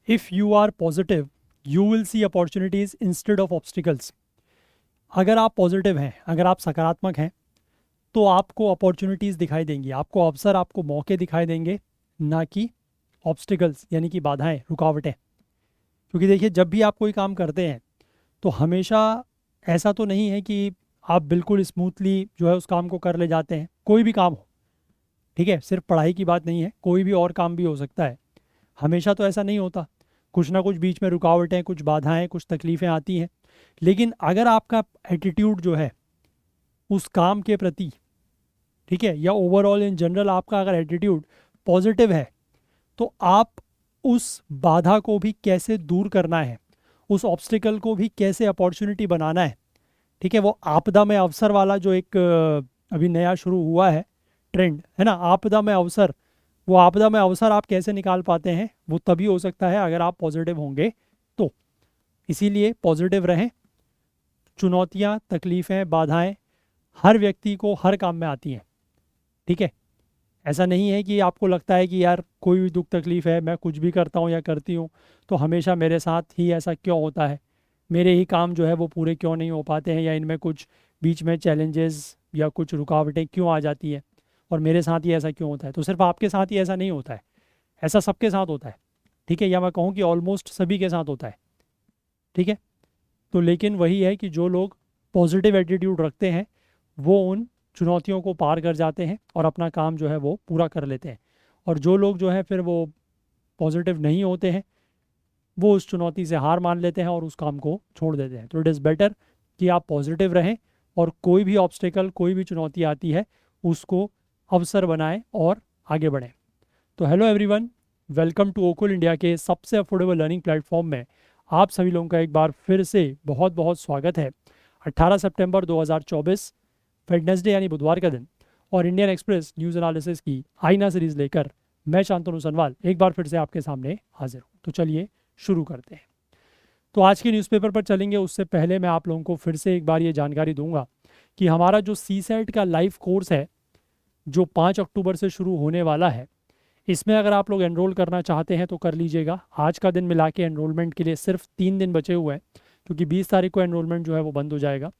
If you are positive you will see opportunities instead of obstacles. अगर आप positive हैं, अगर आप सकारात्मक हैं, तो आपको अपॉर्चुनिटीज़ दिखाई देंगी, आपको अवसर, आपको मौके दिखाई देंगे, ना कि ऑब्स्टिकल्स यानी कि बाधाएं, रुकावटें। क्योंकि देखिए, जब भी आप कोई काम करते हैं तो हमेशा ऐसा तो नहीं है कि आप बिल्कुल स्मूथली जो है उस काम को कर ले जाते हैं। कोई भी काम हो, ठीक है, सिर्फ पढ़ाई की बात नहीं है, कोई भी और काम भी हो सकता है। हमेशा तो ऐसा नहीं होता, कुछ ना कुछ बीच में रुकावटें, कुछ बाधाएं, कुछ तकलीफ़ें आती हैं। लेकिन अगर आपका एटीट्यूड जो है उस काम के प्रति, ठीक है, या ओवरऑल इन जनरल आपका अगर एटीट्यूड पॉजिटिव है, तो आप उस बाधा को भी कैसे दूर करना है, उस ऑब्स्टिकल को भी कैसे अपॉर्चुनिटी बनाना है, ठीक है, वो आपदा में अवसर वाला जो एक अभी नया शुरू हुआ है ट्रेंड, है ना, आपदा में अवसर। वो आपदा में अवसर आप कैसे निकाल पाते हैं, वो तभी हो सकता है अगर आप पॉजिटिव होंगे तो। इसीलिए पॉजिटिव रहें। चुनौतियाँ, तकलीफ़ें, बाधाएं हर व्यक्ति को हर काम में आती हैं, ठीक है। ऐसा नहीं है कि आपको लगता है कि यार कोई भी दुख तकलीफ़ है, मैं कुछ भी करता हूँ या करती हूँ तो हमेशा मेरे साथ ही ऐसा क्यों होता है, मेरे ही काम जो है वो पूरे क्यों नहीं हो पाते हैं, या इनमें कुछ बीच में चैलेंजेस या कुछ रुकावटें क्यों आ जाती हैं और मेरे साथ ही ऐसा क्यों होता है। तो सिर्फ आपके साथ ही ऐसा नहीं होता है, ऐसा सबके साथ होता है, ठीक है, या मैं कहूँ कि ऑलमोस्ट सभी के साथ होता है, ठीक है। तो लेकिन वही है कि जो लोग पॉजिटिव एटीट्यूड रखते हैं वो उन चुनौतियों को पार कर जाते हैं और अपना काम जो है वो पूरा कर लेते हैं। और जो लोग जो है फिर वो पॉजिटिव नहीं होते हैं, वो उस चुनौती से हार मान लेते हैं और उस काम को छोड़ देते हैं। तो इट इज़ बेटर कि आप पॉजिटिव रहें और कोई भी ऑब्स्टिकल, कोई भी चुनौती आती है उसको अवसर बनाएं और आगे बढ़ें। तो हेलो एवरीवन, वेलकम टू ओकुल इंडिया के सबसे अफोर्डेबल लर्निंग प्लेटफॉर्म में आप सभी लोगों का एक बार फिर से बहुत बहुत स्वागत है। 18 सितंबर 2024 वेडनेसडे यानी बुधवार का दिन, और इंडियन एक्सप्रेस न्यूज़ एनालिसिस की आईना सीरीज़ लेकर मैं शांतनु सनवाल एक बार फिर से आपके सामने हाजिर हूँ। तो चलिए शुरू करते हैं। तो आज के न्यूज़पेपर पर चलेंगे उससे पहले मैं आप लोगों को फिर से एक बार ये जानकारी दूंगा कि हमारा जो सीसेट का लाइव कोर्स है जो 5 अक्टूबर से शुरू होने वाला है, इसमें अगर आप लोग एनरोल करना चाहते हैं तो कर लीजिएगा। आज का दिन मिला के एनरोलमेंट के लिए सिर्फ 3 दिन बचे हुए हैं, क्योंकि 20 तारीख को एनरोलमेंट जो है वो बंद हो जाएगा।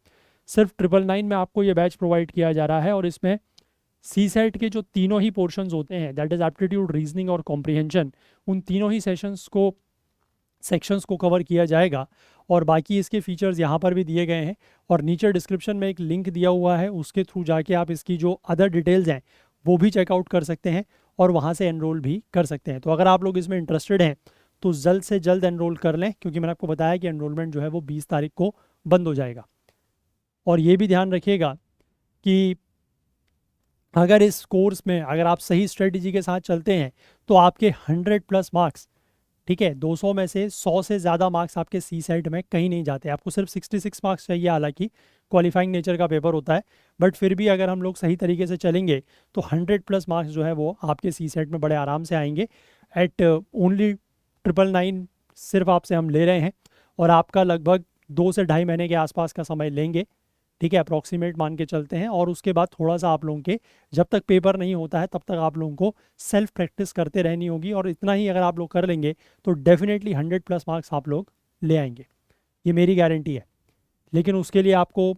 सिर्फ 999 में आपको ये बैच प्रोवाइड किया जा रहा है और इसमें सी सेट के जो तीनों ही पोर्शंस होते हैं, दैट इज़ एप्टीट्यूड, रीजनिंग और कॉम्प्रिहेंशन, उन तीनों ही सेक्शंस को कवर किया जाएगा। और बाकी इसके फीचर्स यहाँ पर भी दिए गए हैं और नीचे डिस्क्रिप्शन में एक लिंक दिया हुआ है, उसके थ्रू जाके आप इसकी जो अदर डिटेल्स हैं वो भी चेकआउट कर सकते हैं और वहाँ से एनरोल भी कर सकते हैं। तो अगर आप लोग इसमें इंटरेस्टेड हैं तो जल्द से जल्द एनरोल कर लें, क्योंकि मैंने आपको बताया कि एनरोलमेंट जो है वो 20 तारीख को बंद हो जाएगा। और ये भी ध्यान रखिएगा कि अगर इस कोर्स में अगर आप सही स्ट्रेटजी के साथ चलते हैं तो आपके 100+ मार्क्स, ठीक है, 200 में से 100 से ज़्यादा मार्क्स आपके सी सेट में कहीं नहीं जाते। आपको सिर्फ 66 मार्क्स चाहिए, हालांकि क्वालिफाइंग नेचर का पेपर होता है, बट फिर भी अगर हम लोग सही तरीके से चलेंगे तो 100+ मार्क्स जो है वो आपके सी सेट में बड़े आराम से आएंगे। एट ओनली 999 सिर्फ आपसे हम ले रहे हैं और आपका लगभग 2 से ढाई महीने के आसपास का समय लेंगे, ठीक है, अप्रॉक्सीमेट मान के चलते हैं। और उसके बाद थोड़ा सा आप लोगों के, जब तक पेपर नहीं होता है तब तक आप लोगों को सेल्फ प्रैक्टिस करते रहनी होगी, और इतना ही अगर आप लोग कर लेंगे तो डेफिनेटली 100+ मार्क्स आप लोग ले आएंगे, ये मेरी गारंटी है। लेकिन उसके लिए आपको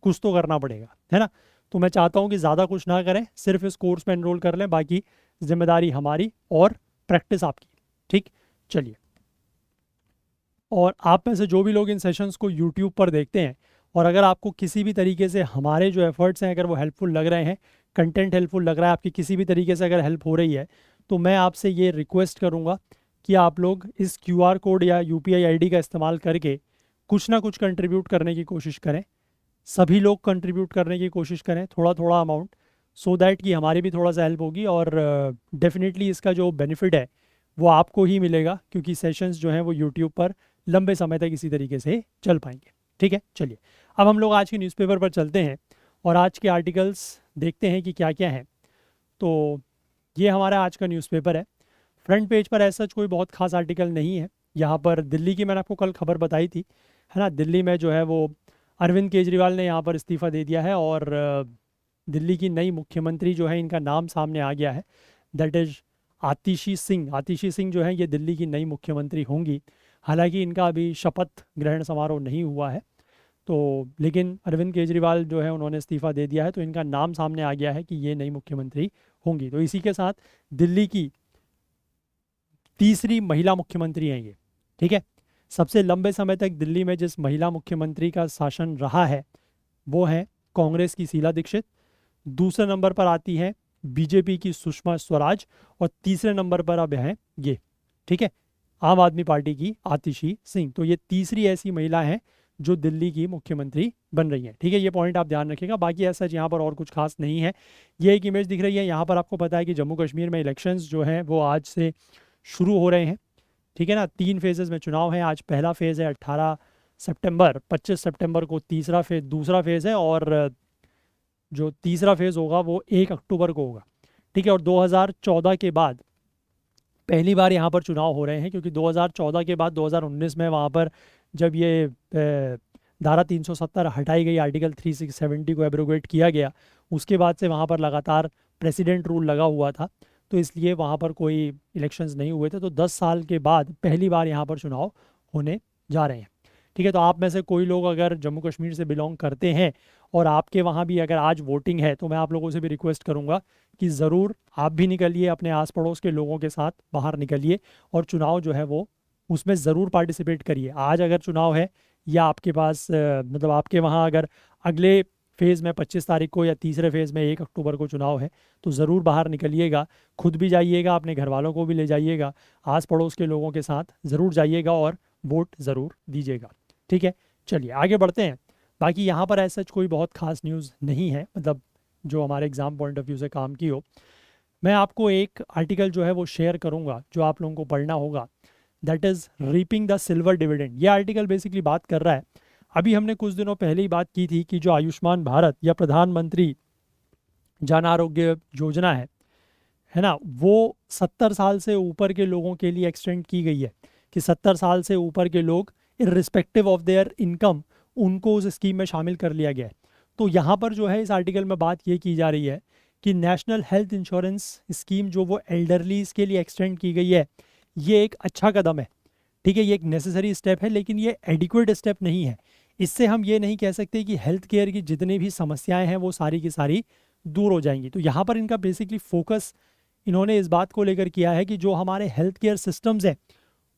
कुछ तो करना पड़ेगा, है ना। तो मैं चाहता हूँ कि ज़्यादा कुछ ना करें, सिर्फ इस कोर्स में एनरोल कर लें, बाकी जिम्मेदारी हमारी और प्रैक्टिस आपकी, ठीक। चलिए, और आप में से जो भी लोग इन सेशंस को यूट्यूब पर देखते हैं, और अगर आपको किसी भी तरीके से हमारे जो एफर्ट्स हैं अगर वो हेल्पफुल लग रहे हैं, कंटेंट हेल्पफुल लग रहा है, आपकी किसी भी तरीके से अगर हेल्प हो रही है, तो मैं आपसे ये रिक्वेस्ट करूँगा कि आप लोग इस QR कोड या UPI ID का इस्तेमाल करके कुछ ना कुछ कंट्रीब्यूट करने की कोशिश करें। सभी लोग कंट्रीब्यूट करने की कोशिश करें, थोड़ा थोड़ा अमाउंट, सो दैट कि हमारी भी थोड़ा सा हेल्प होगी। और डेफिनेटली इसका जो बेनिफिट है वो आपको ही मिलेगा, क्योंकि सेशंस जो हैं वो यूट्यूब पर लंबे समय तक इसी तरीके से चल पाएंगे, ठीक है। चलिए, अब हम लोग आज के न्यूज़पेपर पर चलते हैं और आज के आर्टिकल्स देखते हैं कि क्या क्या हैं। तो ये हमारा आज का न्यूज़पेपर है। फ्रंट पेज पर ऐसा कोई बहुत खास आर्टिकल नहीं है। यहाँ पर दिल्ली की मैंने आपको कल खबर बताई थी, है ना, दिल्ली में जो है वो अरविंद केजरीवाल ने यहाँ पर इस्तीफ़ा दे दिया है और दिल्ली की नई मुख्यमंत्री जो है इनका नाम सामने आ गया है, दैट इज़ आतिशी सिंह जो है ये दिल्ली की नई मुख्यमंत्री होंगी। हालांकि इनका अभी शपथ ग्रहण समारोह नहीं हुआ है, तो लेकिन अरविंद केजरीवाल जो है उन्होंने इस्तीफ़ा दे दिया है, तो इनका नाम सामने आ गया है कि ये नई मुख्यमंत्री होंगी। तो इसी के साथ दिल्ली की तीसरी महिला मुख्यमंत्री हैं ये, ठीक है। सबसे लंबे समय तक दिल्ली में जिस महिला मुख्यमंत्री का शासन रहा है वो है कांग्रेस की शीला दीक्षित। दूसरे नंबर पर आती है बीजेपी की सुषमा स्वराज, और तीसरे नंबर पर अब है ये, ठीक है, आम आदमी पार्टी की आतिशी सिंह। तो ये तीसरी ऐसी महिला है जो दिल्ली की मुख्यमंत्री बन रही है, ठीक है। ये पॉइंट आप ध्यान रखिएगा। बाकी ऐसा यहाँ पर और कुछ खास नहीं है। ये एक इमेज दिख रही है यहाँ पर, आपको पता है कि जम्मू कश्मीर में इलेक्शंस जो हैं वो आज से शुरू हो रहे हैं, ठीक है ना। 3 फेजेस में चुनाव है। आज पहला फेज़ है 18 सितंबर, 25 सितंबर को दूसरा फेज़ है, और जो तीसरा फेज़ होगा वो 1 अक्टूबर को होगा, ठीक है। और 2014 के बाद पहली बार यहाँ पर चुनाव हो रहे हैं, क्योंकि 2014 के बाद 2019 में वहाँ पर जब ये धारा 370 हटाई गई, आर्टिकल 370 को एब्रोगेट किया गया, उसके बाद से वहाँ पर लगातार प्रेसिडेंट रूल लगा हुआ था, तो इसलिए वहाँ पर कोई इलेक्शंस नहीं हुए थे। तो 10 साल के बाद पहली बार यहाँ पर चुनाव होने जा रहे हैं, ठीक है। तो आप में से कोई लोग अगर जम्मू कश्मीर से बिलोंग करते हैं और आपके वहाँ भी अगर आज वोटिंग है, तो मैं आप लोगों से भी रिक्वेस्ट करूँगा कि ज़रूर आप भी निकलिए, अपने आस पड़ोस के लोगों के साथ बाहर निकलिए और चुनाव जो है वो उसमें ज़रूर पार्टिसिपेट करिए। आज अगर चुनाव है या आपके पास मतलब आपके वहाँ अगर अगले फेज़ में 25 तारीख को या तीसरे फेज़ में 1 अक्टूबर को चुनाव है, तो ज़रूर बाहर निकलिएगा। खुद भी जाइएगा, अपने घर वालों को भी ले जाइएगा, आस पड़ोस के लोगों के साथ ज़रूर जाइएगा और वोट ज़रूर दीजिएगा, ठीक है। चलिए आगे बढ़ते हैं। बाकी यहाँ पर ऐसा कोई बहुत खास न्यूज़ नहीं है, मतलब जो हमारे एग्ज़ाम पॉइंट ऑफ व्यू से काम की हो। मैं आपको एक आर्टिकल जो है वो शेयर करूँगा जो आप लोगों को पढ़ना होगा, that is reaping the silver dividend. ये आर्टिकल बेसिकली बात कर रहा है, अभी हमने कुछ दिनों पहले ही बात की थी कि जो आयुष्मान भारत या प्रधानमंत्री जन आरोग्य योजना है ना, वो 70 साल से ऊपर के लोगों के लिए एक्सटेंड की गई है, कि 70 साल से ऊपर के लोग इर्रिस्पेक्टिव ऑफ देयर इनकम उनको उस स्कीम में शामिल कर लिया गया है। तो यहाँ पर जो है इस आर्टिकल में बात ये की जा रही है कि नेशनल हेल्थ इंश्योरेंस स्कीम जो वो एल्डरलीज के लिए एक्सटेंड की गई है, ये एक अच्छा कदम है, ठीक है। ये एक नेसेसरी स्टेप है, लेकिन ये एडिक्वेट स्टेप नहीं है। इससे हम ये नहीं कह सकते कि हेल्थ केयर की जितनी भी समस्याएं हैं वो सारी की सारी दूर हो जाएंगी। तो यहाँ पर इनका बेसिकली फोकस इन्होंने इस बात को लेकर किया है कि जो हमारे हेल्थ केयर सिस्टम्स हैं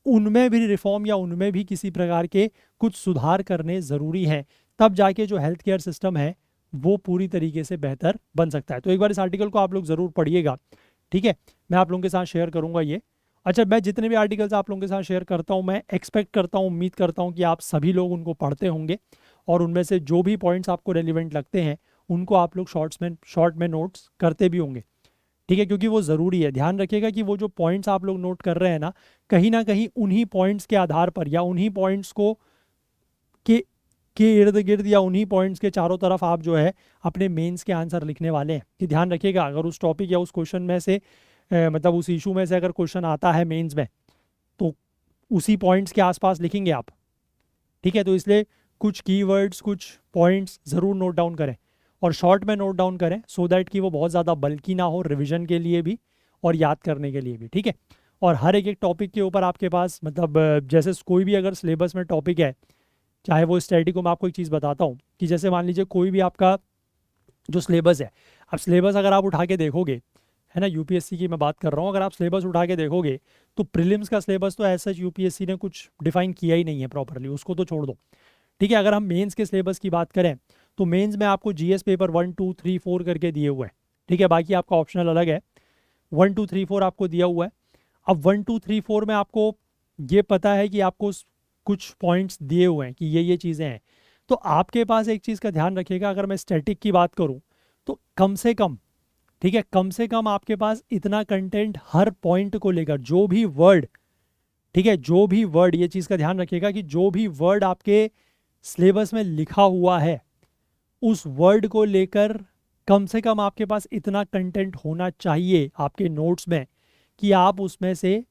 उनमें भी रिफॉर्म या उनमें भी किसी प्रकार के कुछ सुधार करने ज़रूरी हैं, तब जाके जो हेल्थ केयर सिस्टम है वो पूरी तरीके से बेहतर बन सकता है। तो एक बार इस आर्टिकल को आप लोग ज़रूर पढ़िएगा, ठीक है। मैं आप लोगों के साथ शेयर करूँगा ये। अच्छा, मैं जितने भी आर्टिकल्स आप लोगों के साथ शेयर करता हूँ, मैं एक्सपेक्ट करता हूँ, उम्मीद करता हूँ कि आप सभी लोग उनको पढ़ते होंगे और उनमें से जो भी पॉइंट्स आपको रेलिवेंट लगते हैं उनको आप लोग शॉर्ट में नोट्स करते भी होंगे, ठीक है, क्योंकि वो ज़रूरी है। ध्यान रखिएगा कि वो जो पॉइंट्स आप लोग नोट कर रहे हैं ना कहीं उन्हीं पॉइंट्स के आधार पर या उन्हीं पॉइंट्स को के इर्द गिर्द या उन्हीं पॉइंट्स के चारों तरफ आप जो है अपने मेंस के आंसर लिखने वाले हैं। कि ध्यान रखिएगा, अगर उस टॉपिक या उस क्वेश्चन में से मतलब उस इशू में से अगर क्वेश्चन आता है मेंस में, तो उसी पॉइंट्स के आसपास लिखेंगे आप, ठीक है। तो इसलिए कुछ कीवर्ड्स, कुछ पॉइंट्स ज़रूर नोट डाउन करें और शॉर्ट में नोट डाउन करें, सो दैट कि वो बहुत ज़्यादा बल्कि ना हो रिवीजन के लिए भी और याद करने के लिए भी, ठीक है। और हर एक टॉपिक के ऊपर आपके पास मतलब जैसे कोई भी अगर सिलेबस में टॉपिक है, चाहे वो स्टैटिक हो, मैं आपको एक चीज़ बताता हूँ कि जैसे मान लीजिए कोई भी आपका जो सिलेबस है, अब सिलेबस अगर आप उठा के देखोगे, है ना, यूपीएससी की मैं बात कर रहा हूँ, अगर आप सिलेबस उठा के देखोगे तो प्रीलिम्स का सिलेबस तो ऐसा यूपीएससी ने कुछ डिफाइन किया ही नहीं है प्रॉपरली, उसको तो छोड़ दो, ठीक है। अगर हम मेंस के सिलेबस की बात करें तो मेंस में आपको जीएस पेपर 1 2 3 4 करके दिए हुए हैं, ठीक है। बाकी आपका ऑप्शनल अलग है, 1 2 3 4 आपको दिया हुआ है। अब 1 2 3 4 में आपको ये पता है कि आपको कुछ पॉइंट्स दिए हुए हैं कि ये चीज़ें हैं, तो आपके पास एक चीज़ का ध्यान रखिएगा, अगर मैं स्टैटिक की बात करूँ तो कम से कम, ठीक है, कम से कम आपके पास इतना कंटेंट हर पॉइंट को लेकर, जो भी वर्ड, ठीक है, जो भी वर्ड, ये चीज़ का ध्यान रखिएगा कि जो भी वर्ड आपके सिलेबस में लिखा हुआ है उस वर्ड को लेकर कम से कम आपके पास इतना कंटेंट होना चाहिए आपके नोट्स में कि आप उसमें से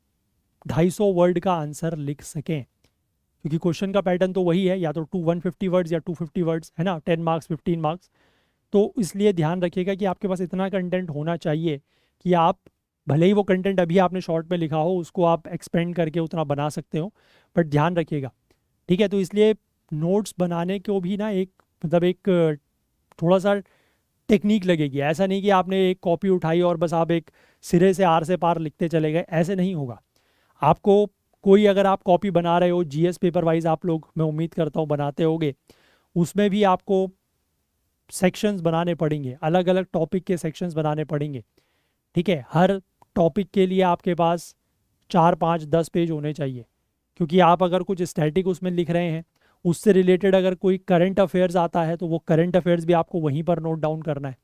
250 वर्ड का आंसर लिख सकें, क्योंकि क्वेश्चन का पैटर्न तो वही है, या तो 150 वर्ड्स या 250 वर्ड्स, है ना, 10 मार्क्स 15 मार्क्स। तो इसलिए ध्यान रखिएगा कि आपके पास इतना कंटेंट होना चाहिए कि आप भले ही वो कंटेंट अभी आपने शॉर्ट में लिखा हो, उसको आप एक्सपेंड करके उतना बना सकते हो, बट ध्यान रखिएगा। ठीक है, तो इसलिए नोट्स बनाने को भी ना एक मतलब एक थोड़ा सा टेक्निक लगेगी। ऐसा नहीं कि आपने एक कॉपी उठाई और बस आप एक सिरे से आर से पार लिखते चले गए, ऐसे नहीं होगा। आपको कोई अगर आप कॉपी बना रहे हो जीएस पेपर वाइज, आप लोग मैं उम्मीद करता हूँ बनाते होगे, उसमें भी आपको सेक्शंस बनाने पड़ेंगे, अलग अलग टॉपिक के सेक्शंस बनाने पड़ेंगे। ठीक है, हर टॉपिक के लिए आपके पास 4 5 10 पेज होने चाहिए, क्योंकि आप अगर कुछ स्टैटिक उसमें लिख रहे हैं, उससे रिलेटेड अगर कोई करंट अफेयर्स आता है तो वो करंट अफेयर्स भी आपको वहीं पर नोट डाउन करना है।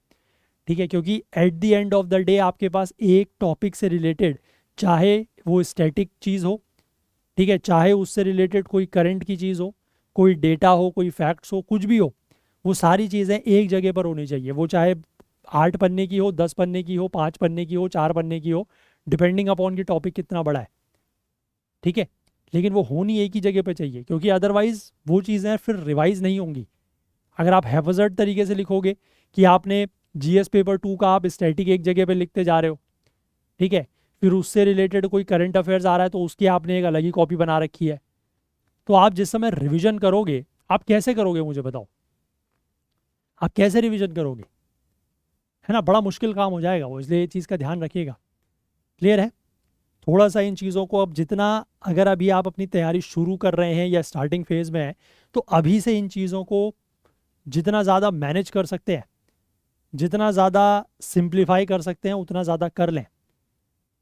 ठीक है, क्योंकि at the end of the day आपके पास एक टॉपिक से रिलेटेड, चाहे वो स्टैटिक चीज़ हो, ठीक है, चाहे उससे रिलेटेड कोई करंट की चीज़ हो, कोई डेटा हो, कोई फैक्ट्स हो, कुछ भी हो, वो सारी चीज़ें एक जगह पर होनी चाहिए। वो चाहे 8 पन्ने की हो, 10 पन्ने की हो, 5 पन्ने की हो, 4 पन्ने की हो, डिपेंडिंग अपॉन की टॉपिक कितना बड़ा है। ठीक है, लेकिन वो होनी एक ही जगह पे चाहिए, क्योंकि अदरवाइज वो चीज़ें फिर रिवाइज नहीं होंगी। अगर आप हैफजर्ड तरीके से लिखोगे कि आपने जीएस पेपर 2 का आप स्टैटिक एक जगह पे लिखते जा रहे हो, ठीक है, फिर उससे रिलेटेड कोई करंट अफेयर्स आ रहा है तो उसकी आपने एक अलग ही कॉपी बना रखी है, तो आप जिस समय रिवीजन करोगे, आप कैसे करोगे मुझे बताओ, आप कैसे रिवीजन करोगे? है ना, बड़ा मुश्किल काम हो जाएगा वो, इसलिए ये चीज़ का ध्यान रखिएगा। क्लियर है? थोड़ा सा इन चीज़ों को अब जितना, अगर अभी आप अपनी तैयारी शुरू कर रहे हैं या स्टार्टिंग फेज में है, तो अभी से इन चीज़ों को जितना ज़्यादा मैनेज कर सकते हैं, जितना ज़्यादा सिंप्लीफाई कर सकते हैं, उतना ज़्यादा कर लें।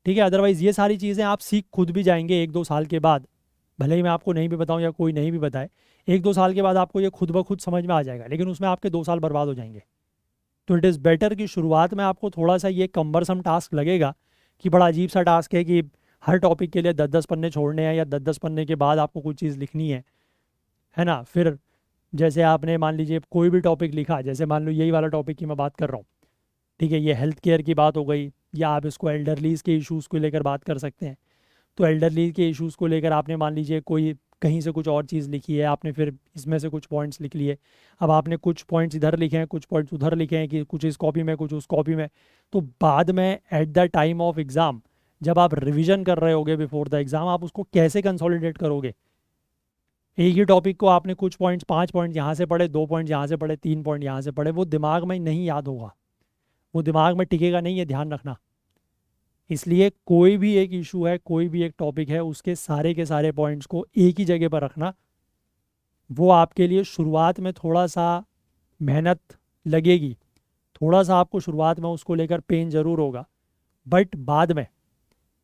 ठीक है, अदरवाइज़ ये सारी चीज़ें आप सीख खुद भी जाएंगे 1 2 साल के बाद, भले ही मैं आपको नहीं भी बताऊं या कोई नहीं भी बताए, 1 2 साल के बाद आपको ये खुद ब खुद समझ में आ जाएगा, लेकिन उसमें आपके 2 साल बर्बाद हो जाएंगे। तो इट इज़ बेटर कि शुरुआत में आपको थोड़ा सा ये कम्बरसम टास्क लगेगा, कि बड़ा अजीब सा टास्क है कि हर टॉपिक के लिए 10 10 पन्ने छोड़ने हैं, या 10 10 पन्ने के बाद आपको कुछ चीज़ लिखनी है ना। फिर जैसे आपने मान लीजिए कोई भी टॉपिक लिखा, जैसे मान लो यही वाला टॉपिक की मैं बात कर रहा हूँ, ठीक है, ये हेल्थ केयर की बात हो गई, या आप इसको एल्डरलीज के इश्यूज़ को लेकर बात कर सकते हैं। तो एल्डरली के इश्यूज़ को लेकर आपने मान लीजिए कोई कहीं से कुछ और चीज़ लिखी है, आपने फिर इसमें से कुछ पॉइंट्स लिख लिए। अब आपने कुछ पॉइंट्स इधर लिखे हैं, कुछ पॉइंट्स उधर लिखे हैं, कि कुछ इस कॉपी में कुछ उस कॉपी में। तो बाद में at the time of exam, जब आप रिवीजन कर रहे होगे बिफोर द एग्ज़ाम, आप उसको कैसे कंसोलिडेट करोगे? एक ही टॉपिक को आपने कुछ पॉइंट्स, 5 पॉइंट यहाँ से पढ़े, 2 पॉइंट यहाँ से पढ़े, 3 पॉइंट यहाँ से पढ़े, वो दिमाग में नहीं याद होगा, वो दिमाग में टिकेगा नहीं, ये ध्यान रखना। इसलिए कोई भी एक इशू है, कोई भी एक टॉपिक है, उसके सारे के सारे पॉइंट्स को एक ही जगह पर रखना। वो आपके लिए शुरुआत में थोड़ा सा मेहनत लगेगी, थोड़ा सा आपको शुरुआत में उसको लेकर पेन ज़रूर होगा, बट बाद में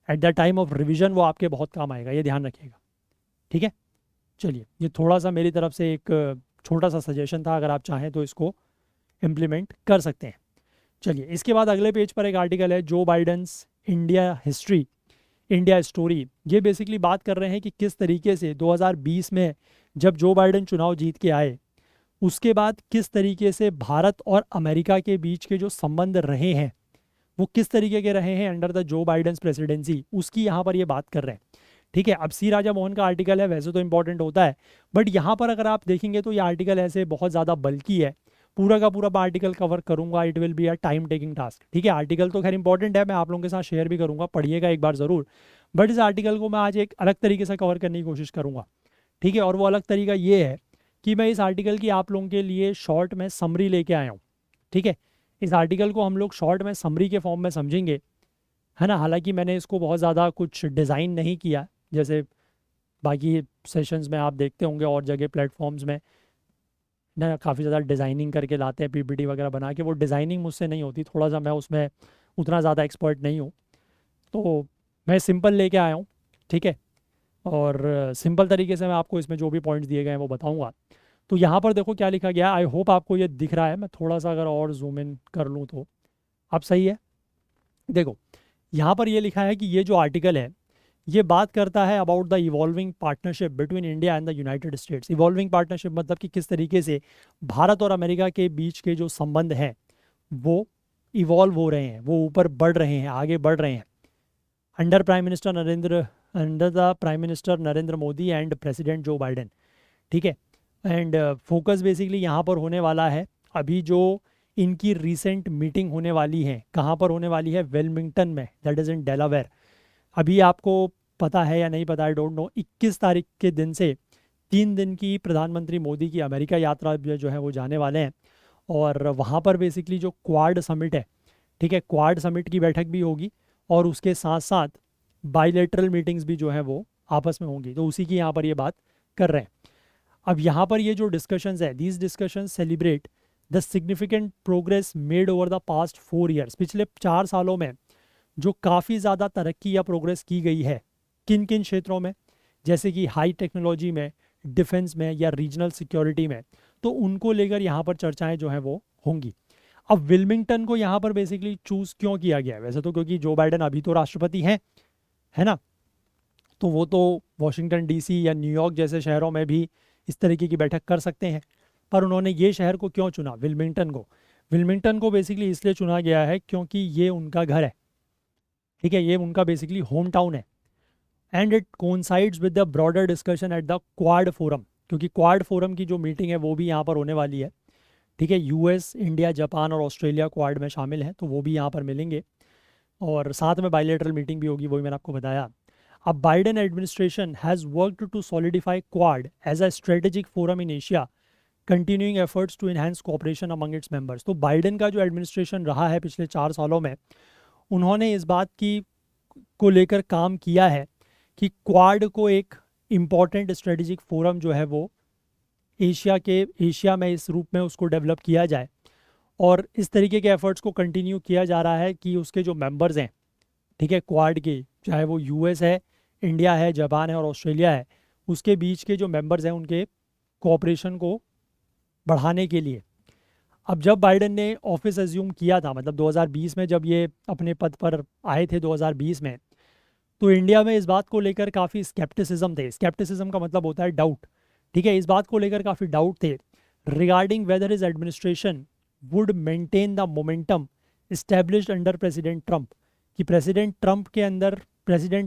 at the time of revision वो आपके बहुत काम आएगा, ये ध्यान रखिएगा। ठीक है, चलिए, ये थोड़ा सा मेरी तरफ से एक छोटा सा सजेशन था, अगर आप चाहें तो इसको इम्प्लीमेंट कर सकते हैं। चलिए, इसके बाद अगले पेज पर एक आर्टिकल है, जो Biden's India history, India story. ये बेसिकली बात कर रहे हैं कि किस तरीके से 2020 में जब जो बाइडेन चुनाव जीत के आए, उसके बाद किस तरीके से भारत और अमेरिका के बीच के जो संबंध रहे हैं, वो किस तरीके के रहे हैं अंडर द जो बाइडेंस प्रेसिडेंसी, उसकी यहाँ पर ये बात कर रहे हैं। ठीक है, अब सी राजा मोहन का आर्टिकल है, वैसे तो इंपॉर्टेंट होता है, बट यहाँ पर अगर आप देखेंगे तो ये आर्टिकल ऐसे बहुत ज़्यादा बल्कि है। पूरा का पूरा मैं आर्टिकल कवर करूंगा, it will be a time taking task. ठीक है, आर्टिकल तो खैर इंपॉर्टेंट है, मैं आप लोगों के साथ शेयर भी करूंगा, पढ़िएगा एक बार ज़रूर, बट इस आर्टिकल को मैं आज एक अलग तरीके से कवर करने की कोशिश करूंगा। ठीक है, और वो अलग तरीका ये है कि मैं इस आर्टिकल की आप लोगों के लिए शॉर्ट में समरी लेके आया हूँ। ठीक है, इस आर्टिकल को हम लोग शॉर्ट में समरी के फॉर्म में समझेंगे, है ना। हालांकि मैंने इसको बहुत ज़्यादा कुछ डिज़ाइन नहीं किया, जैसे बाकी सेशंस में आप देखते होंगे और जगह प्लेटफॉर्म्स में ना काफ़ी ज़्यादा डिज़ाइनिंग करके लाते हैं, पीपीटी वगैरह बना के, वो डिज़ाइनिंग मुझसे नहीं होती, थोड़ा सा मैं उसमें उतना ज़्यादा एक्सपर्ट नहीं हूँ, तो मैं सिंपल लेके आया हूँ। ठीक है, और सिंपल तरीके से मैं आपको इसमें जो भी पॉइंट्स दिए गए हैं वो बताऊँगा। तो यहाँ पर देखो क्या लिखा गया, आई होप आपको ये दिख रहा है, मैं थोड़ा सा अगर और जूम इन कर लूँ तो अब सही है। देखो, यहाँ पर ये लिखा है कि ये जो आर्टिकल है, ये बात करता है about the evolving partnership between India and the United states. Evolving partnership मतलब कि किस तरीके से भारत और अमेरिका के बीच के जो संबंध हैं वो इवॉल्व हो रहे हैं, वो ऊपर बढ़ रहे हैं, आगे बढ़ रहे हैं under the prime minister Narendra Modi and president Joe Biden. ठीक है, एंड फोकस बेसिकली यहाँ पर होने वाला है अभी जो इनकी रिसेंट मीटिंग होने वाली है। कहाँ पर होने वाली है? वेलमिंगटन में, दैट इज़ इन डेलावेयर। अभी आपको पता है या नहीं पता, आई डोंट नो, 21 तारीख के दिन से 3 दिन की प्रधानमंत्री मोदी की अमेरिका यात्रा जो है वो जाने वाले हैं। और वहाँ पर बेसिकली जो क्वाड समिट है, ठीक है, क्वाड समिट की बैठक भी होगी और उसके साथ साथ बाइलेटरल मीटिंग्स भी जो है वो आपस में होंगी। तो उसी की यहाँ पर ये बात कर रहे हैं। अब यहाँ पर ये जो डिस्कशंस है, these discussions celebrate the significant progress made over the past 4 years. पिछले 4 सालों में जो काफ़ी ज़्यादा तरक्की या प्रोग्रेस की गई है, किन किन क्षेत्रों में, जैसे कि हाई टेक्नोलॉजी में, डिफेंस में या रीजनल सिक्योरिटी में, तो उनको लेकर यहाँ पर चर्चाएं जो हैं वो होंगी। अब विल्मिंगटन को यहाँ पर बेसिकली चूज़ क्यों किया गया है? वैसे तो क्योंकि जो बाइडेन अभी तो राष्ट्रपति हैं, है ना, तो वो तो वॉशिंगटन डीसी या न्यूयॉर्क जैसे शहरों में भी इस तरीके की बैठक कर सकते हैं। पर उन्होंने ये शहर को क्यों चुना, विल्मिंगटन को? विल्मिंगटन को बेसिकली इसलिए चुना गया है क्योंकि ये उनका घर है, ठीक है, ये उनका बेसिकली होम टाउन है। And it coincides with the broader discussion at the quad forum, क्योंकि क्वाड फोरम की जो मीटिंग है वो भी यहाँ पर होने वाली है, ठीक है। यूएस, इंडिया, जापान और ऑस्ट्रेलिया क्वाड में शामिल हैं, तो वो भी यहाँ पर मिलेंगे और साथ में बायलैटरल मीटिंग भी होगी, वही मैंने आपको बताया। अब Biden administration has worked to solidify Quad as a strategic forum in Asia, continuing efforts to enhance cooperation among its members. तो बाइडेन का जो एडमिनिस्ट्रेशन रहा है पिछले 4 सालों में, उन्होंने इस बात की को लेकर काम किया है कि क्वाड को एक इम्पॉर्टेंट स्ट्रेटेजिक फोरम जो है वो एशिया में इस रूप में उसको डेवलप किया जाए। और इस तरीके के एफर्ट्स को कंटिन्यू किया जा रहा है कि उसके जो मेंबर्स हैं, ठीक है, क्वाड के, चाहे वो यूएस है, इंडिया है, जापान है और ऑस्ट्रेलिया है, उसके बीच के जो मेंबर्स हैं उनके कोऑपरेशन को बढ़ाने के लिए। अब जब बाइडेन ने ऑफिस एज्यूम किया था, मतलब 2020 में जब ये अपने पद पर आए थे 2020 में, तो इंडिया में इस बात को लेकर काफ़ी स्केप्टिसिज्म थे। स्केप्टिसिज्म का मतलब होता है डाउट, ठीक है। इस बात को लेकर काफ़ी डाउट थे regarding weather his administration would maintain the momentum established under president Trump, कि प्रेसिडेंट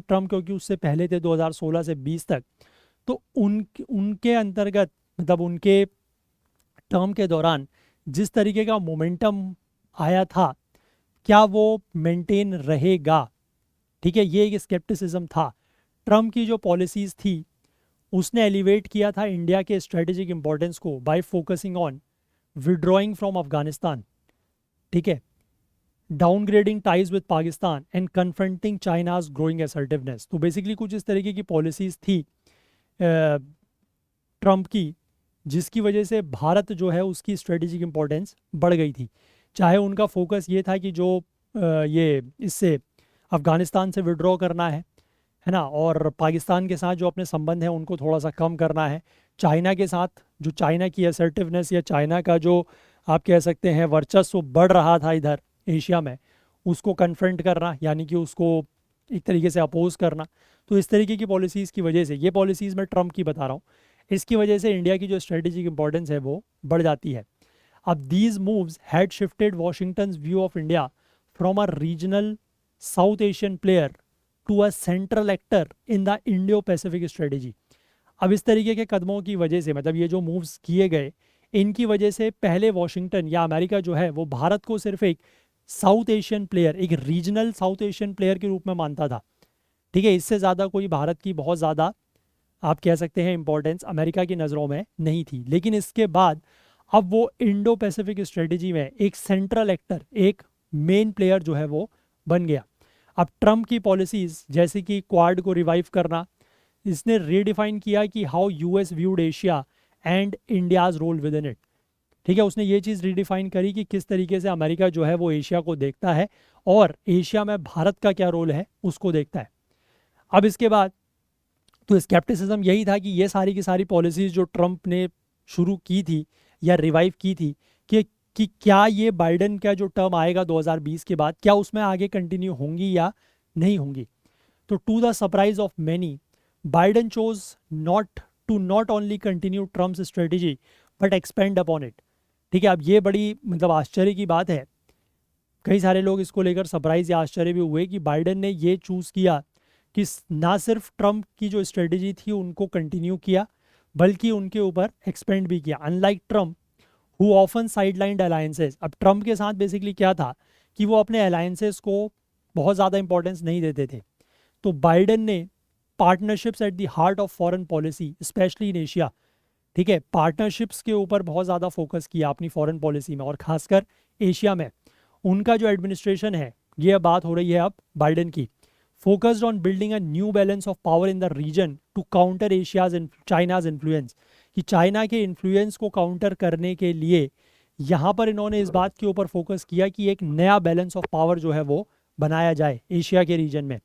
ट्रंप क्योंकि उससे पहले थे 2016 से 20 तक, तो उनके अंतर्गत, मतलब उनके टर्म के दौरान जिस तरीके का मोमेंटम आया था, क्या वो मेंटेन रहेगा, ठीक है। ये एक स्केप्टिसिज्म था। ट्रम्प की जो पॉलिसीज़ थी उसने एलिवेट किया था इंडिया के स्ट्रेटेजिक इंपॉर्टेंस को bye focusing on withdrawing from Afghanistan, ठीक है, downgrading ties with Pakistan and confronting China's growing assertiveness. तो बेसिकली कुछ इस तरीके की पॉलिसीज़ थी ट्रम्प की, जिसकी वजह से भारत जो है उसकी स्ट्रेटेजिक इंपॉर्टेंस बढ़ गई थी। चाहे उनका फोकस ये था कि जो ये इससे अफ़गानिस्तान से विड्रॉ करना है ना, और पाकिस्तान के साथ जो अपने संबंध हैं उनको थोड़ा सा कम करना है। चाइना के साथ जो चाइना की असर्टिवनेस या चाइना का जो आप कह सकते हैं वर्चस्व बढ़ रहा था इधर एशिया में, उसको कन्फ्रंट करना, यानी कि उसको एक तरीके से अपोज करना। तो इस तरीके की पॉलिसीज़ की वजह से, ये पॉलिसीज़ मैं ट्रम्प की बता रहा हूँ, इसकी वजह से इंडिया की जो स्ट्रेटेजिक इंपॉर्टेंस है वो बढ़ जाती है। अब these moves had shifted Washington's view of India from a regional South Asian player to a central actor in the Indo Pacific strategy. अब इस तरीके के कदमों की वजह से, मतलब ये जो मूव्स किए गए, इनकी वजह से पहले वॉशिंगटन या अमेरिका जो है वो भारत को सिर्फ एक साउथ एशियन प्लेयर, एक रीजनल साउथ एशियन प्लेयर के रूप में मानता था, ठीक है। इससे ज़्यादा कोई भारत की बहुत ज़्यादा आप कह सकते हैं इंपॉर्टेंस अमेरिका की नज़रों में नहीं थी। लेकिन इसके बाद अब वो इंडो पैसिफिक स्ट्रेटेजी में एक सेंट्रल एक्टर, एक मेन प्लेयर जो है वो बन गया। अब ट्रम्प की पॉलिसीज़ जैसे कि क्वाड को रिवाइव करना, इसने रीडिफाइन किया कि how US viewed Asia and India's role within it, ठीक है। उसने ये चीज़ रीडिफाइन करी कि किस तरीके से अमेरिका जो है वो एशिया को देखता है और एशिया में भारत का क्या रोल है उसको देखता है। अब इसके बाद तो स्केप्टिसिज्म यही था कि ये सारी की सारी पॉलिसीज़ जो ट्रम्प ने शुरू की थी या रिवाइव की थी, कि क्या ये बाइडेन का जो टर्म आएगा 2020 के बाद, क्या उसमें आगे कंटिन्यू होंगी या नहीं होंगी। तो to the surprise of many, Biden chose not only continue Trump's strategy but expand upon it, ठीक है। अब ये बड़ी मतलब आश्चर्य की बात है, कई सारे लोग इसको लेकर सरप्राइज या आश्चर्य भी हुए कि बाइडेन ने ये चूज़ किया कि ना सिर्फ ट्रम्प की जो स्ट्रेटेजी थी उनको कंटिन्यू किया, बल्कि उनके ऊपर एक्सपेंड भी किया। Unlike Trump who often sidelined alliances. अब ट्रम्प के साथ बेसिकली क्या था कि वो अपने अलायंसेस को बहुत ज़्यादा इंपॉर्टेंस नहीं देते थे। तो बाइडेन ने partnerships at the heart of foreign policy specially in Asia, ठीक है, पार्टनरशिप्स के ऊपर बहुत ज़्यादा फोकस किया अपनी फॉरेन पॉलिसी में और खासकर एशिया में। उनका जो एडमिनिस्ट्रेशन है, ये बात हो रही है अब बाइडेन की, focused on building a new balance of power in the region to counter Asia's China's influence, कि चाइना के इन्फ्लुएंस को काउंटर करने के लिए यहाँ पर इन्होंने इस बात के ऊपर फोकस किया कि एक नया बैलेंस ऑफ पावर जो है वो बनाया जाए एशिया के रीजन में।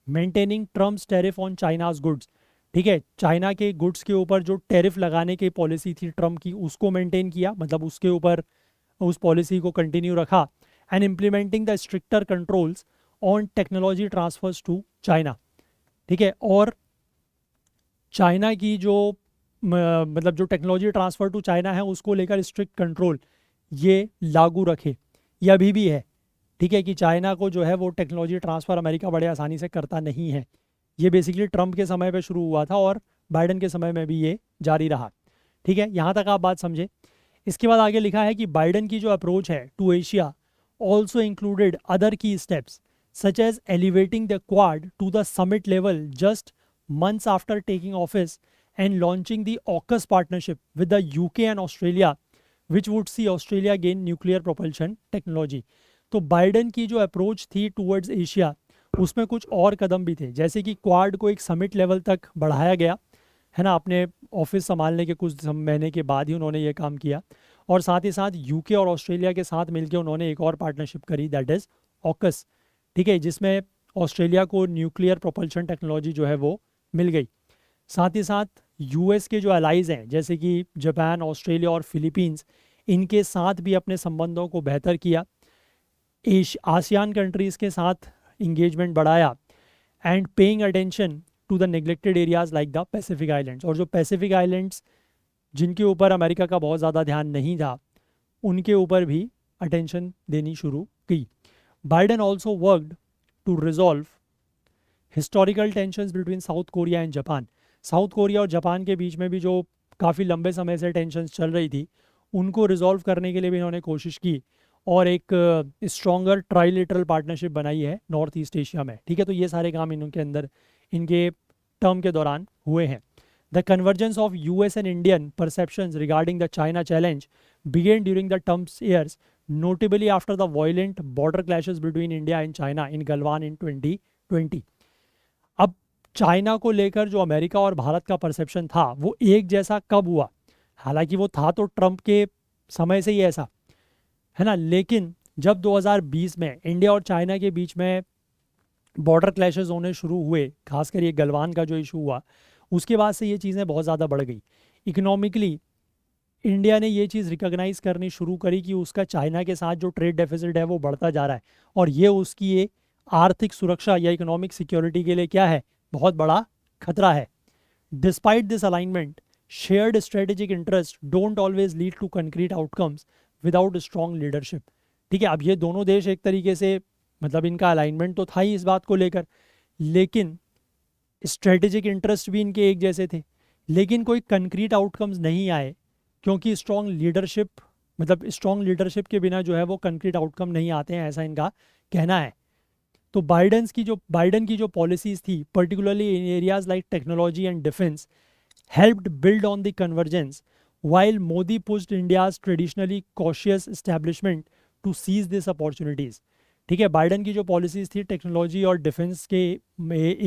Maintaining Trump's tariff on China's goods, ठीक है, चाइना के गुड्स के ऊपर जो टेरिफ लगाने की पॉलिसी थी ट्रम्प की, उसको मेंटेन किया, मतलब उसके ऊपर उस पॉलिसी को कंटिन्यू रखा। And implementing the stricter controls on technology transfers to China, ठीक है, और चाइना की जो मतलब जो टेक्नोलॉजी ट्रांसफ़र टू चाइना है उसको लेकर स्ट्रिक्ट कंट्रोल ये लागू रखे। ये अभी भी है, ठीक है, कि चाइना को जो है वो टेक्नोलॉजी ट्रांसफ़र अमेरिका बड़े आसानी से करता नहीं है। ये बेसिकली ट्रम्प के समय पे शुरू हुआ था और बाइडेन के समय में भी ये जारी रहा, ठीक है, यहाँ तक आप बात समझे। इसके बाद आगे लिखा है कि बाइडेन की जो अप्रोच है to Asia also included other key steps such as elevating the Quad to the summit level just months after taking office and launching the AUKUS partnership with the UK and Australia, which would see Australia gain nuclear propulsion technology. तो Biden की जो approach थी towards Asia उसमें कुछ और कदम भी थे, जैसे कि क्वाड को एक समिट लेवल तक बढ़ाया गया है ना, अपने ऑफिस संभालने के कुछ महीने के बाद ही उन्होंने ये काम किया। और साथ ही साथ यूके और ऑस्ट्रेलिया के साथ मिलकर उन्होंने एक और पार्टनरशिप करी, दैट इज़ ऑकस, ठीक है, जिसमें ऑस्ट्रेलिया को न्यूक्लियर प्रोपल्शन टेक्नोलॉजी जो है वो मिल गई। साथ ही साथ यूएस के जो अलाइज हैं जैसे कि जापान, ऑस्ट्रेलिया और फिलीपींस, इनके साथ भी अपने संबंधों को बेहतर किया। आसियान कंट्रीज़ के साथ इंगेजमेंट बढ़ाया and paying attention to the neglected areas like the Pacific islands, और जो पैसिफिक आइलैंड्स जिनके ऊपर अमेरिका का बहुत ज़्यादा ध्यान नहीं था उनके ऊपर भी अटेंशन देनी शुरू की। Biden also worked to resolve historical tensions between South Korea and Japan. South Korea और जापान के बीच में भी जो काफ़ी लंबे समय से टेंशंस चल रही थी उनको रिजॉल्व करने के लिए भी इन्होंने कोशिश की और एक स्ट्रॉन्गर ट्राइलेटरल पार्टनरशिप बनाई है नॉर्थ ईस्ट एशिया में, ठीक है। तो ये सारे काम इनके अंदर इनके टर्म के दौरान हुए हैं। The convergence of US and Indian perceptions regarding the China challenge began during the Trump's years, notably after the violent border clashes between India and China in Galwan in 2020। अब चाइना को लेकर जो अमेरिका और भारत का परसेप्शन था वो एक जैसा कब हुआ, हालांकि वो था तो ट्रम्प के समय से ही ऐसा है ना, लेकिन जब 2020 में इंडिया और चाइना के बीच में बॉर्डर क्लैशेस होने शुरू हुए, खासकर ये गलवान का जो इशू हुआ, उसके बाद से ये चीज़ें बहुत ज़्यादा बढ़ गई। इकोनॉमिकली इंडिया ने ये चीज़ रिकॉग्नाइज करनी शुरू करी कि उसका चाइना के साथ जो ट्रेड डेफिसिट है वो बढ़ता जा रहा है और ये उसकी ये आर्थिक सुरक्षा या इकोनॉमिक सिक्योरिटी के लिए क्या है, बहुत बड़ा खतरा है। Despite this alignment, shared strategic interest don't always lead to concrete outcomes without strong leadership, ठीक है। अब ये दोनों देश एक तरीके से मतलब इनका अलाइनमेंट तो था ही इस बात को लेकर, लेकिन स्ट्रेटेजिक इंटरेस्ट भी इनके एक जैसे थे, लेकिन कोई कंक्रीट आउटकम्स नहीं आए क्योंकि स्ट्रॉन्ग लीडरशिप, मतलब स्ट्रॉन्ग लीडरशिप के बिना जो है वो कंक्रीट आउटकम नहीं आते हैं, ऐसा इनका कहना है। तो बाइडेन की जो पॉलिसीज़ थी particularly in areas like technology and defence helped build on the convergence, while Modi pushed India's traditionally cautious establishment to seize these opportunities, ठीक है। बाइडेन की जो पॉलिसीज़ थी टेक्नोलॉजी और डिफेंस के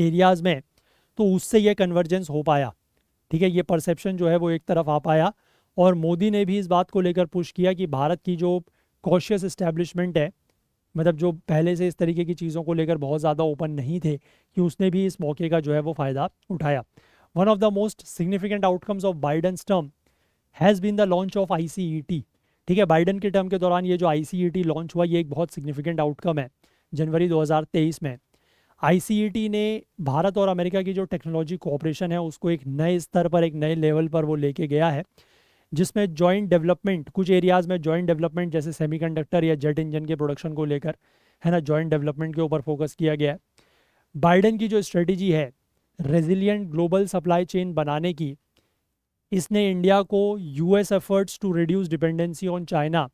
एरियाज़ में, तो उससे ये कन्वर्जेंस हो पाया, ठीक है, ये परसेप्शन जो है वो एक तरफ आ पाया और मोदी ने भी इस बात को लेकर पुश किया कि भारत की जो कॉशियस इस्टेब्लिशमेंट है, मतलब जो पहले से इस तरीके की चीज़ों को लेकर बहुत ज़्यादा ओपन नहीं थे, कि उसने भी इस मौके का जो है वो फ़ायदा उठाया। One of the most significant outcomes of Biden's term has been the launch of ICET, ठीक है। बाइडेन के टर्म के दौरान ये जो ICET लॉन्च हुआ ये एक बहुत सिग्निफिकेंट आउटकम है। जनवरी 2023 में ICET ने भारत और अमेरिका की जो टेक्नोलॉजी कोऑपरेशन है उसको एक नए स्तर पर, एक नए लेवल पर वो लेके गया है, जिसमें जॉइंट डेवलपमेंट, कुछ एरियाज़ में जॉइंट डेवलपमेंट जैसे सेमीकंडक्टर या जेट इंजन के प्रोडक्शन को लेकर है ना, जॉइंट डेवलपमेंट के ऊपर फोकस किया गया है। बाइडेन की जो स्ट्रेटजी है रेजिलियंट ग्लोबल सप्लाई चेन बनाने की, इसने इंडिया को US efforts to reduce dependency on China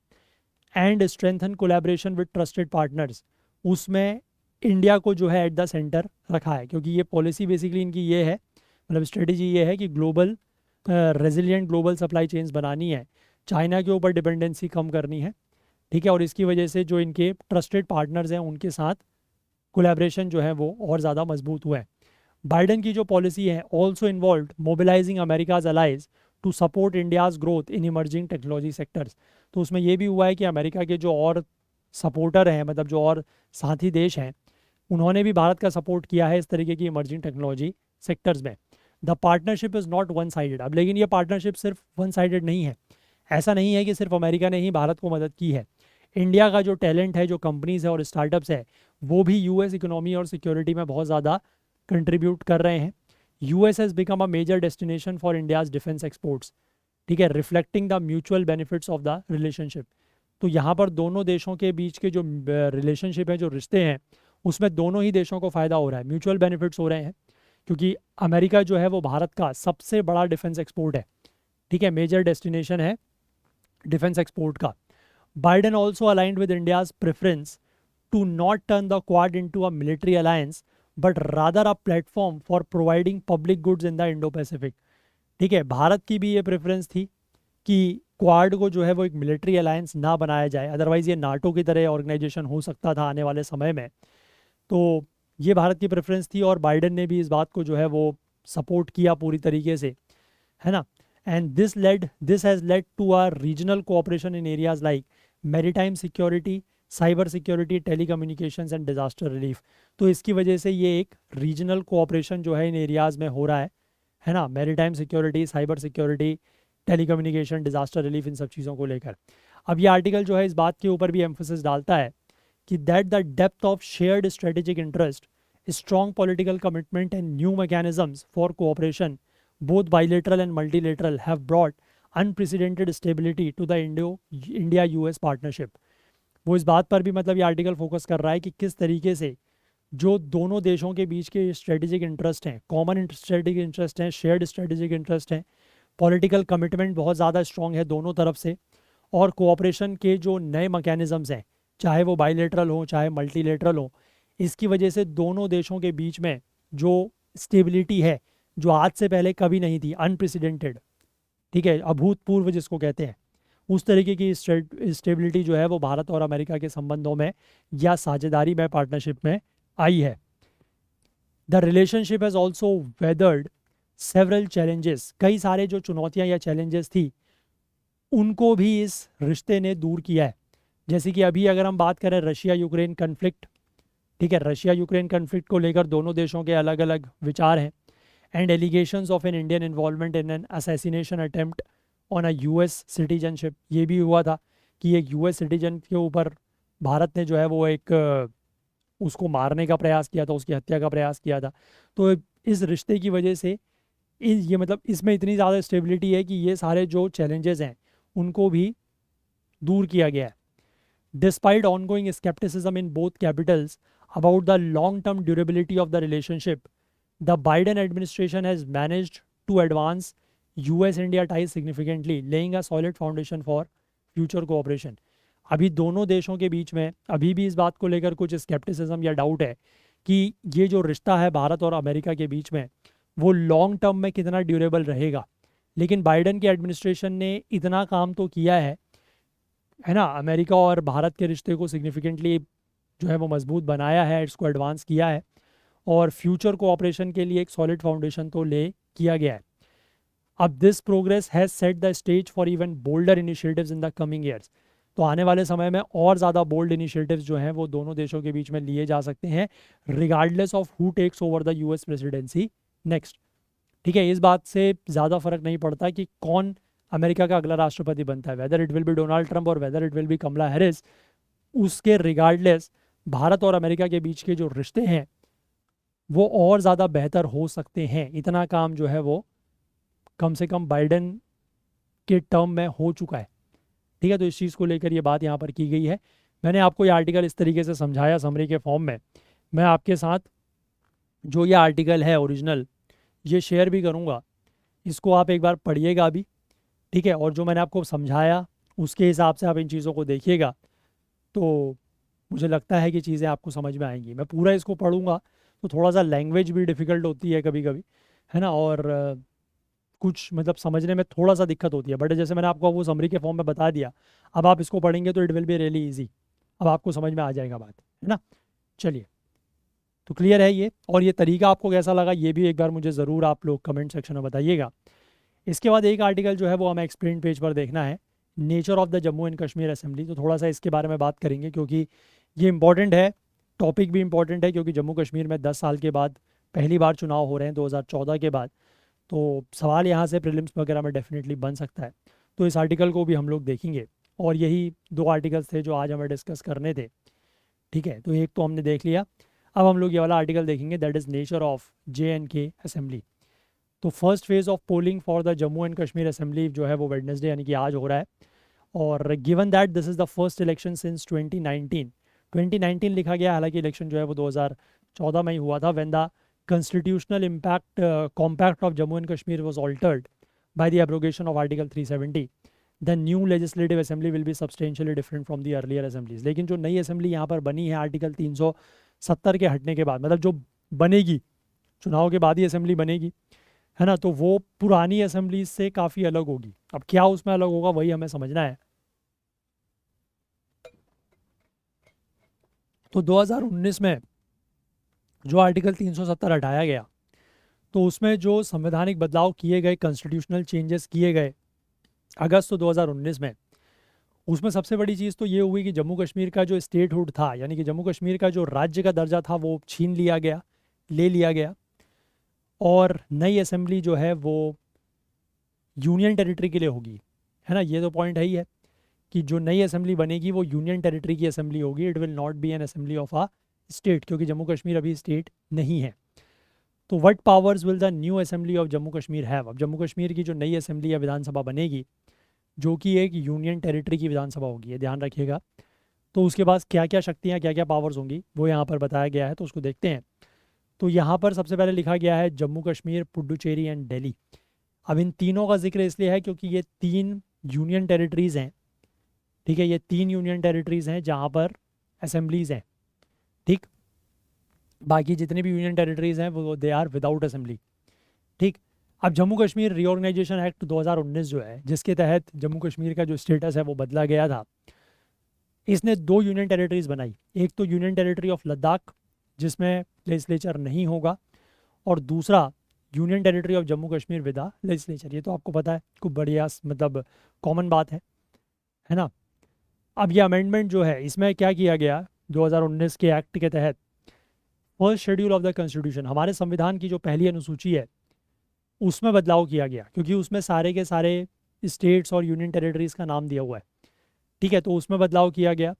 and strengthen collaboration with trusted partners, उसमें इंडिया को जो है एट द सेंटर रखा है, क्योंकि ये पॉलिसी बेसिकली इनकी ये है, मतलब स्ट्रेटजी ये है कि global resilient global supply chains बनानी है, चाइना के ऊपर डिपेंडेंसी कम करनी है, ठीक है। और इसकी वजह से जो इनके ट्रस्टेड पार्टनर्स हैं उनके साथ कोलैबोरेशन जो है वो और ज़्यादा मजबूत हुआ है। बाइडन की जो पॉलिसी है also involve mobilizing America's allies to support India's growth in emerging technology sectors. तो उसमें ये भी हुआ है कि अमेरिका के जो और सपोर्टर हैं, मतलब जो और साथी देश हैं, उन्होंने भी भारत का सपोर्ट किया है इस तरीके की इमर्जिंग टेक्नोलॉजी सेक्टर्स में। The partnership is not one sided. अब लेकिन ये पार्टनरशिप सिर्फ वन साइडेड नहीं है, ऐसा नहीं है कि सिर्फ अमेरिका ने ही भारत को मदद की है। इंडिया का जो टैलेंट है, जो कंपनीज है और स्टार्टअप्स है, वो भी यूएस इकोनॉमी और सिक्योरिटी में बहुत ज़्यादा कंट्रीब्यूट कर रहे हैं। US has become a major destination for India's defence exports, ठीक है, reflecting the mutual benefits of the relationship. तो यहाँ पर दोनों देशों के बीच के जो रिलेशनशिप है, जो रिश्ते हैं, उसमें दोनों ही देशों को फ़ायदा हो रहा है, म्यूचुअल बेनिफिट्स हो रहे हैं, क्योंकि अमेरिका जो है वो भारत का सबसे बड़ा डिफेंस एक्सपोर्ट है, ठीक है, मेजर डेस्टिनेशन है डिफेंस एक्सपोर्ट का। Biden also aligned with India's preference to not turn the Quad into a military alliance but rather a platform for providing public goods in the Indo Pacific, ठीक है। भारत की भी ये preference थी कि quad को जो है वो एक मिलिट्री अलायंस ना बनाया जाए, अदरवाइज ये नाटो की तरह ऑर्गेनाइजेशन हो सकता था आने वाले समय में। तो ये भारत की प्रेफरेंस थी और बाइडन ने भी इस बात को जो है वो सपोर्ट किया पूरी तरीके से, है ना। And this has led to our regional cooperation in areas like maritime security, cyber security, telecommunications and disaster relief. तो इसकी वजह से ये एक रीजनल कोऑपरेशन जो है इन एरियाज़ में हो रहा है ना, maritime security, cyber security, telecommunication, disaster relief, इन सब चीज़ों को लेकर। अब ये आर्टिकल जो है इस बात के ऊपर भी एम्फोसिस डालता है कि that the depth of shared strategic interest, strong political commitment and new mechanisms for cooperation both bilateral and multilateral have brought unprecedented stability to the India US partnership. वो इस बात पर भी मतलब ये आर्टिकल फोकस कर रहा है कि किस तरीके से जो दोनों देशों के बीच के स्ट्रेटेजिक इंटरेस्ट हैं, कॉमन स्ट्रेटेजिक इंटरेस्ट हैं, शेयर्ड स्ट्रेटेजिक इंटरेस्ट हैं, पॉलिटिकल कमिटमेंट बहुत ज़्यादा स्ट्रॉन्ग है दोनों तरफ से, और कोऑपरेशन के जो नए मैकेनिज़म्स हैं, चाहे वो बाइलेटरल हो चाहे मल्टीलेटरल हो, इसकी वजह से दोनों देशों के बीच में जो स्टेबिलिटी है, जो आज से पहले कभी नहीं थी, अनप्रेसिडेंटेड, ठीक है, अभूतपूर्व जिसको कहते हैं, उस तरीके की स्टेबिलिटी जो है वो भारत और अमेरिका के संबंधों में या साझेदारी में, पार्टनरशिप में आई है। The relationship has also weathered several challenges, कई सारे जो चुनौतियां या चैलेंजेस थी उनको भी इस रिश्ते ने दूर किया है। जैसे कि अभी अगर हम बात करें रशिया यूक्रेन कन्फ्लिक्ट, ठीक है, रशिया यूक्रेन कन्फ्लिक्ट को लेकर दोनों देशों के अलग अलग विचार हैं, and allegations of an Indian involvement in an assassination attempt on a US citizenship. ये भी हुआ था कि एक यूएस सिटीजन के ऊपर भारत ने जो है वो एक उसको मारने का प्रयास किया था, उसकी हत्या का प्रयास किया था। तो इस रिश्ते की वजह से ये मतलब इसमें इतनी ज़्यादा स्टेबिलिटी है कि ये सारे जो चैलेंजेस हैं उनको भी दूर किया गया है। Despite ongoing scepticism in both Capitals about the long term durability of the relationship, the Biden administration has managed to advance US-India ties significantly, laying a solid foundation for future cooperation। अभी दोनों देशों के बीच में अभी भी इस बात को लेकर कुछ स्केप्टिसिज्म या डाउट है कि ये जो रिश्ता है भारत और अमेरिका के बीच में वो लॉन्ग टर्म में कितना ड्यूरेबल रहेगा। लेकिन बाइडन की एडमिनिस्ट्रेशन ने इतना काम तो किया है ना, अमेरिका और भारत के रिश्ते को सिग्निफिकेंटली जो है वो मजबूत बनाया है, इसको एडवांस किया है, और फ्यूचर कोऑपरेशन के लिए एक सॉलिड फाउंडेशन तो ले किया गया है। अब this progress has set the stage for even boulder initiatives in the coming years. तो आने वाले समय में और ज़्यादा बोल्ड इनिशिएटिव्स जो हैं वो दोनों देशों के बीच में लिए जा सकते हैं, regardless of who takes over the US presidency next, ठीक है। इस बात से ज़्यादा फर्क नहीं पड़ता कि कौन अमेरिका का अगला राष्ट्रपति बनता है, whether it will be Donald Trump और whether it will be Kamala Harris. उसके रिगार्डलेस भारत और अमेरिका के बीच के जो रिश्ते हैं वो और ज़्यादा बेहतर हो सकते हैं। इतना काम जो है वो कम से कम बाइडन के टर्म में हो चुका है, ठीक है। तो इस चीज़ को लेकर ये बात यहाँ पर की गई है। मैंने आपको ये आर्टिकल इस तरीके से समझाया समरी के फॉर्म में। मैं आपके साथ जो ये आर्टिकल है ओरिजिनल ये शेयर भी करूँगा, इसको आप एक बार पढ़िएगा अभी, ठीक है, और जो मैंने आपको समझाया उसके हिसाब से आप इन चीज़ों को देखिएगा, तो मुझे लगता है कि चीज़ें आपको समझ में आएंगी। मैं पूरा इसको पढ़ूंगा तो थोड़ा सा लैंग्वेज भी डिफ़िकल्ट होती है कभी कभी, है ना, और कुछ मतलब समझने में थोड़ा सा दिक्कत होती है, बट जैसे मैंने आपको वो समरी के फॉर्म में बता दिया, अब आप इसको पढ़ेंगे तो it will be really easy, अब आपको समझ में आ जाएगा बात, है ना। चलिए, तो क्लियर है ये, और ये तरीका आपको कैसा लगा ये भी एक बार मुझे ज़रूर आप लोग कमेंट सेक्शन में बताइएगा। इसके बाद एक आर्टिकल जो है वो हमें एक्सप्लेन पेज पर देखना है, nature of the Jammu and Kashmir assembly. तो थोड़ा सा इसके बारे में बात करेंगे क्योंकि ये इंपॉर्टेंट है, टॉपिक भी इंपॉर्टेंट है, क्योंकि जम्मू कश्मीर में 10 साल के बाद पहली बार चुनाव हो रहे हैं 2014 के बाद। तो सवाल यहाँ से प्रीलिम्स वगैरह में डेफिनेटली बन सकता है, तो इस आर्टिकल को भी हम लोग देखेंगे। और यही दो आर्टिकल्स थे जो आज हमें डिस्कस करने थे, ठीक है, तो एक तो हमने देख लिया। अब हम लोग ये वाला आर्टिकल देखेंगे, that is nature of JNK assembly. तो first phase of polling for the Jammu and Kashmir assembly जो है वो वेडनेसडे यानी कि आज हो रहा है, और given that this is the first election since 2019 लिखा गया, हालांकि इलेक्शन जो है वो 2014 में ही हुआ था, when the constitutional impact compact of Jammu and Kashmir was altered by the abrogation of Article 370. The new legislative assembly will be substantially different from the earlier assemblies. लेकिन जो नई असेंबली यहाँ पर बनी है आर्टिकल 370 के हटने के बाद, मतलब जो बनेगी चुनाव के बाद ही असेंबली बनेगी, है ना, तो वो पुरानी असेंबली से काफ़ी अलग होगी। अब क्या उसमें अलग होगा वही हमें समझना है। तो 2019 में जो आर्टिकल 370 हटाया गया, तो उसमें जो संवैधानिक बदलाव किए गए, कॉन्स्टिट्यूशनल चेंजेस किए गए अगस्त 2019 में, उसमें सबसे बड़ी चीज़ तो ये हुई कि जम्मू कश्मीर का जो स्टेटहुड था, यानी कि जम्मू कश्मीर का जो राज्य का दर्जा था वो छीन लिया गया, ले लिया गया, और नई असेंबली जो है वो यूनियन टेरिटरी के लिए होगी, है ना। ये तो पॉइंट है ही है कि जो नई असेंबली बनेगी वो यूनियन टेरिटरी की असेंबली होगी, it will not be N assembly of a state, क्योंकि जम्मू कश्मीर अभी स्टेट नहीं है। तो what powers will the new assembly of Jammu Kashmir have. अब जम्मू कश्मीर की जो नई असेंबली या विधानसभा बनेगी, जो कि एक यूनियन टेरिटरी की विधानसभा होगी, ये ध्यान रखिएगा, तो उसके पास क्या क्या शक्तियाँ, क्या क्या पावर्स होंगी वो यहाँ पर बताया गया है, तो उसको देखते हैं। तो यहाँ पर सबसे पहले लिखा गया है जम्मू कश्मीर, पुडुचेरी एंड दिल्ली। अब इन तीनों का जिक्र इसलिए है क्योंकि ये 3 यूनियन टेरिटरीज़ हैं, ठीक है, ये 3 यूनियन टेरिटरीज़ हैं जहाँ पर असेंबलीज़ हैं, ठीक। बाकी जितनी भी यूनियन टेरिटरीज़ हैं वो दे आर विदाउट असेंबली, ठीक। अब जम्मू कश्मीर रीऑर्गेनाइजेशन एक्ट 2019 जो है, जिसके तहत जम्मू कश्मीर का जो स्टेटस है वो बदला गया था, इसने 2 यूनियन टेरिटरीज़ बनाई। एक तो यूनियन टेरिटरी ऑफ लद्दाख जिसमें लेजिस्लेचर नहीं होगा, और दूसरा union territory of Jammu Kashmir with legislature. ये तो आपको पता है, खूब बढ़िया मतलब कॉमन बात है ना। अब ये अमेंडमेंट जो है इसमें क्या किया गया 2019 के एक्ट के तहत, first schedule of the constitution, हमारे संविधान की जो पहली अनुसूची है उसमें बदलाव किया गया, क्योंकि उसमें सारे के सारे स्टेट्स और यूनियन टेरिटरीज़ का नाम दिया हुआ है, ठीक है, तो उसमें बदलाव किया गया।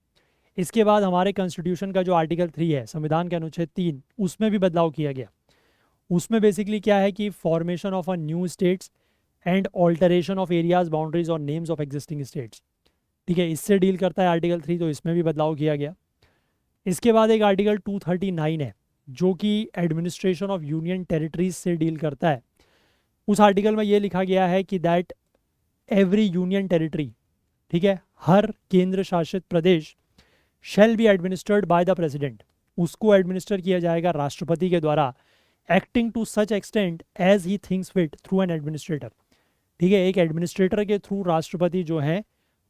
इसके बाद हमारे कॉन्स्टिट्यूशन का जो आर्टिकल 3 है, संविधान के अनुच्छेद 3, उसमें भी बदलाव किया गया। उसमें बेसिकली क्या है कि formation of a new states and alteration of areas, boundaries और नेम्स ऑफ एग्जिस्टिंग स्टेट्स, ठीक है, इससे डील करता है आर्टिकल 3, तो इसमें भी बदलाव किया गया। इसके बाद एक आर्टिकल 239 है जो कि एडमिनिस्ट्रेशन ऑफ यूनियन टेरिटरीज से डील करता है। उस आर्टिकल में ये लिखा गया है कि दैट एवरी यूनियन टेरिटरी, ठीक है, हर केंद्र शासित प्रदेश, shall be administered by the president, उसको एडमिनिस्टर किया जाएगा राष्ट्रपति के द्वारा, acting to such extent as he thinks fit through an administrator, ठीक है, एक एडमिनिस्ट्रेटर के थ्रू राष्ट्रपति जो है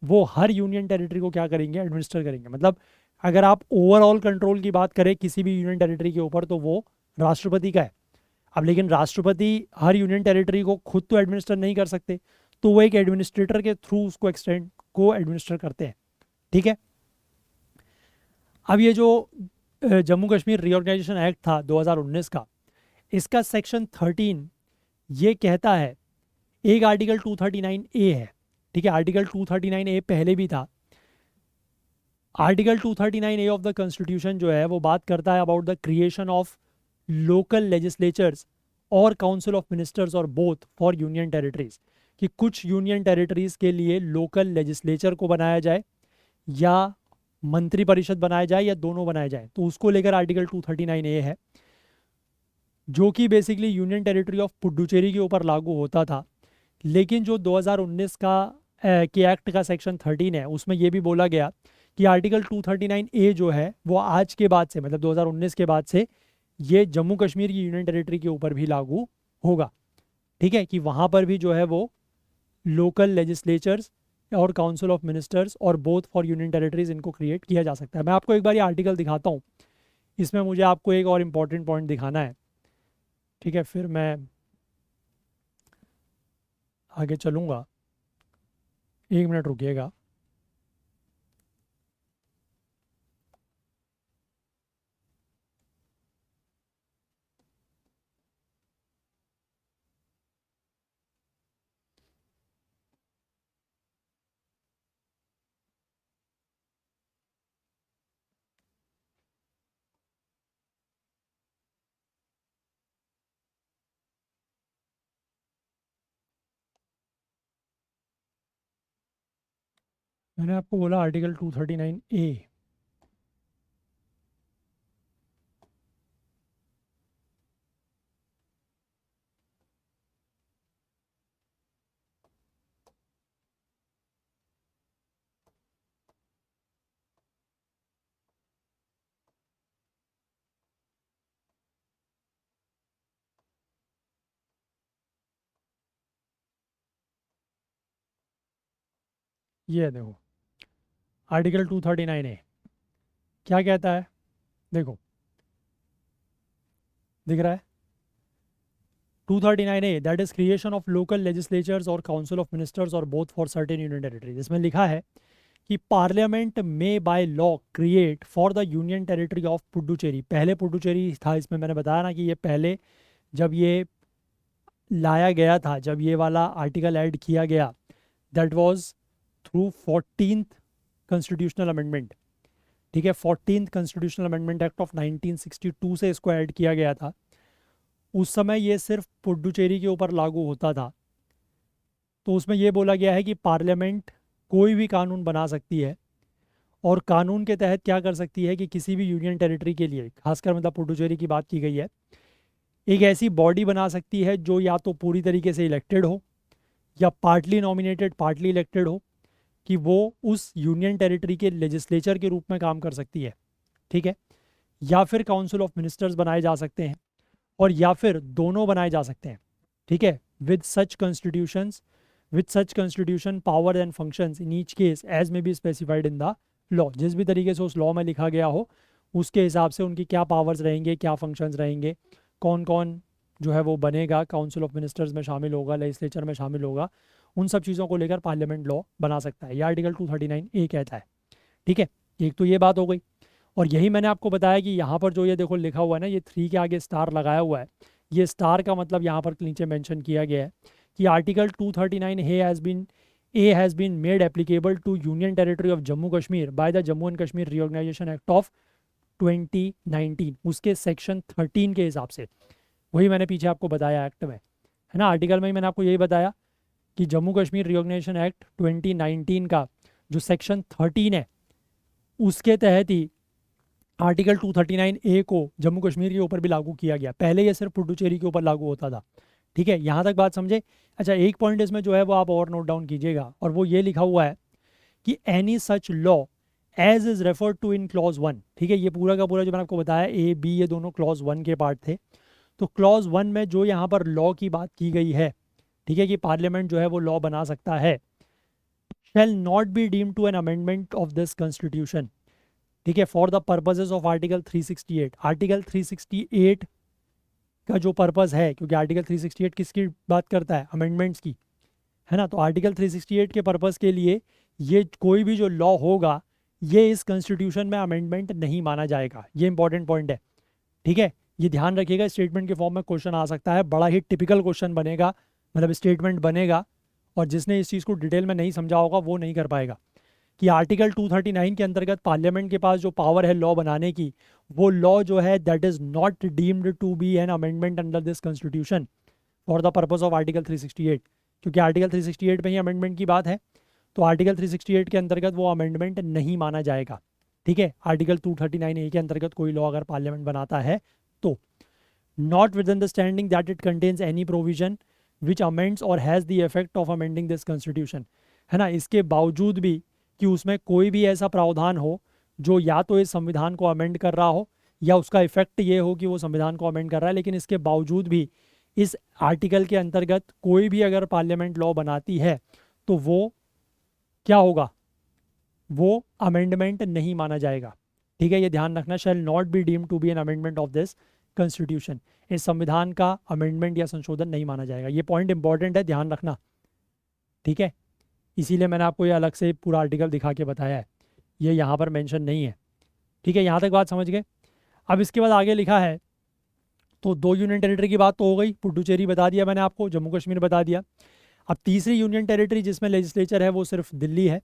वो हर यूनियन टेरिटरी को क्या करेंगे, एडमिनिस्टर करेंगे। मतलब अगर आप ओवरऑल कंट्रोल की बात करें किसी भी यूनियन टेरिटरी के ऊपर तो वो राष्ट्रपति का है। अब लेकिन राष्ट्रपति हर यूनियन टेरिटरी को खुद तो एडमिनिस्टर नहीं कर सकते, तो वो एक एडमिनिस्ट्रेटर के थ्रू उसको एक्सटेंड को एडमिनिस्टर करते हैं, ठीक है। अब ये जो जम्मू कश्मीर रीऑर्गेनाइजेशन एक्ट था 2019 का, इसका सेक्शन 13 ये कहता है, एक आर्टिकल 239A है, ठीक है, आर्टिकल 239A पहले भी था। Article 239A of the constitution जो है वो बात करता है about the creation of local legislatures और काउंसिल ऑफ मिनिस्टर्स और बोथ फॉर यूनियन टेरिटरीज, कि कुछ यूनियन टेरिटरीज के लिए लोकल लेजिस्लेचर को बनाया जाए या मंत्री परिषद बनाया जाए या दोनों बनाया जाए, तो उसको लेकर आर्टिकल 239A है। जो कि basically union territory of Puducherry के ऊपर लागू होता था। लेकिन जो 2019 का के एक्ट का सेक्शन 13 है, उसमें ये भी बोला गया कि आर्टिकल 239A जो है वो आज के बाद से, मतलब 2019 के बाद से, ये जम्मू कश्मीर की यूनियन टेरिटरी के ऊपर भी लागू होगा। ठीक है, कि वहाँ पर भी जो है वो लोकल लेजिस्लेचर्स और काउंसिल ऑफ मिनिस्टर्स और बोथ फॉर यूनियन टेरिटरीज इनको क्रिएट किया जा सकता है। मैं आपको एक बार ये आर्टिकल दिखाता हूँ, इसमें मुझे आपको एक और इम्पॉर्टेंट पॉइंट दिखाना है। ठीक है, फिर मैं आगे चलूँगा, 1 मिनट रुकिएगा। मैंने आपको बोला आर्टिकल 239A। ये देखो आर्टिकल 239A क्या कहता है, देखो दिख रहा है, 239A that is creation of local legislatures और काउंसिल ऑफ मिनिस्टर्स और both for certain union territories. इसमें लिखा है कि पार्लियामेंट में by law create for the union territory of Puducherry. पहले पुडुचेरी था, इसमें मैंने बताया ना कि ये पहले जब ये लाया गया था, जब ये वाला आर्टिकल ऐड किया गया, that was through 14th constitutional amendment. ठीक है, 14th constitutional amendment act of 1962 से इसको ऐड किया गया था। उस समय ये सिर्फ पुडुचेरी के ऊपर लागू होता था। तो उसमें ये बोला गया है कि पार्लियामेंट कोई भी कानून बना सकती है, और कानून के तहत क्या कर सकती है कि किसी भी यूनियन टेरिटरी के लिए, खासकर मतलब पुडुचेरी की बात की गई है, एक ऐसी बॉडी बना सकती है जो या तो पूरी तरीके से इलेक्टेड हो या पार्टली नॉमिनेटेड पार्टली इलेक्टेड हो, कि वो उस यूनियन टेरिटरी के लेजिस्लेचर के रूप में काम कर सकती है। ठीक है, या फिर काउंसिल ऑफ मिनिस्टर्स बनाए जा सकते हैं, और या फिर दोनों बनाए जा सकते हैं। ठीक है, with such constitution power and functions in each case as may be specified in the law. जिस भी तरीके से उस लॉ में लिखा गया हो उसके हिसाब से उनकी क्या पावर्स रहेंगे, क्या फंक्शंस रहेंगे, कौन कौन जो है वो बनेगा, काउंसिल ऑफ मिनिस्टर्स में शामिल होगा, लेजिस्लेचर में शामिल होगा, उन सब चीज़ों को लेकर पार्लियामेंट लॉ बना सकता है। यह आर्टिकल 239A कहता है। ठीक है, एक तो ये बात हो गई। और यही मैंने आपको बताया कि यहाँ पर जो ये देखो लिखा हुआ है ना, ये 3 के आगे स्टार लगाया हुआ है, ये स्टार का मतलब यहाँ पर नीचे मेंशन किया गया है कि article 239 has been made applicable to union territory of Jammu Kashmir by the Jammu and Kashmir reorganisation act of 2019, उसके सेक्शन 13 के हिसाब से। वही मैंने पीछे आपको बताया एक्ट में, है ना, आर्टिकल में ही मैंने आपको यही बताया कि जम्मू कश्मीर रीऑर्गेनाइजेशन एक्ट 2019 का जो सेक्शन 13 है, उसके तहत ही आर्टिकल 239A को जम्मू कश्मीर के ऊपर भी लागू किया गया। पहले ये सिर्फ पुडुचेरी के ऊपर लागू होता था। ठीक है, यहाँ तक बात समझे। अच्छा, एक पॉइंट इसमें जो है वो आप और नोट डाउन कीजिएगा, और वो ये लिखा हुआ है कि any such law as is referred to in clause 1। ठीक है, ये पूरा का पूरा जो मैंने आपको बताया A B ये दोनों क्लॉज 1 के पार्ट थे। तो क्लॉज 1 में जो यहाँ पर लॉ की बात की गई है, ठीक है, कि पार्लियामेंट जो है वो लॉ बना सकता है, shall not be deemed to an amendment of this constitution. ठीक है, for the purposes of article 368। Article 368 का जो पर्पज़ है, क्योंकि आर्टिकल 368 किसकी बात करता है, अमेंडमेंट्स की, है ना, तो आर्टिकल 368 के पर्पज़ के लिए ये कोई भी जो लॉ होगा ये इस कॉन्स्टिट्यूशन में अमेंडमेंट नहीं माना जाएगा। ये इंपॉर्टेंट पॉइंट है। ठीक है, ये ध्यान रखिएगा, स्टेटमेंट के फॉर्म में क्वेश्चन आ सकता है, बड़ा ही टिपिकल क्वेश्चन बनेगा, मतलब स्टेटमेंट बनेगा, और जिसने इस चीज़ को डिटेल में नहीं समझा होगा वो नहीं कर पाएगा कि आर्टिकल 239 के अंतर्गत पार्लियामेंट के पास जो पावर है लॉ बनाने की, वो लॉ जो है that is not deemed to be an amendment under this constitution for the purpose of article 368। क्योंकि आर्टिकल 368 में ही अमेंडमेंट की बात है, तो आर्टिकल 368 के अंतर्गत वो अमेंडमेंट नहीं माना जाएगा। ठीक है, आर्टिकल 239A के अंतर्गत कोई लॉ अगर पार्लियामेंट बनाता है तो। Not with understanding that it contains any provision which amends or has the effect of amending this constitution, है ना, इसके बावजूद भी कि उसमें कोई भी ऐसा प्रावधान हो जो या तो इस संविधान को अमेंड कर रहा हो या उसका इफेक्ट ये हो कि वो संविधान को अमेंड कर रहा है, लेकिन इसके बावजूद भी इस आर्टिकल के अंतर्गत कोई भी अगर पार्लियामेंट लॉ बनाती है तो वो क्या होगा, वो अमेंडमेंट नहीं माना जाएगा। ठीक है, ये ध्यान रखना, shall not be deemed to be an amendment of this constitution, इस संविधान का अमेंडमेंट या संशोधन नहीं माना जाएगा। ये पॉइंट इंपॉर्टेंट है, ध्यान रखना। ठीक है, इसीलिए मैंने आपको ये अलग से पूरा आर्टिकल दिखा के बताया है, ये यहाँ पर मेंशन नहीं है। ठीक है, यहाँ तक बात समझ गए। अब इसके बाद आगे लिखा है, तो 2 यूनियन टेरिटरी की बात तो हो गई, पुडुचेरी बता दिया मैंने आपको, जम्मू कश्मीर बता दिया। अब तीसरी यूनियन टेरिटरी जिसमें लेजिस्लेचर है वो सिर्फ दिल्ली है।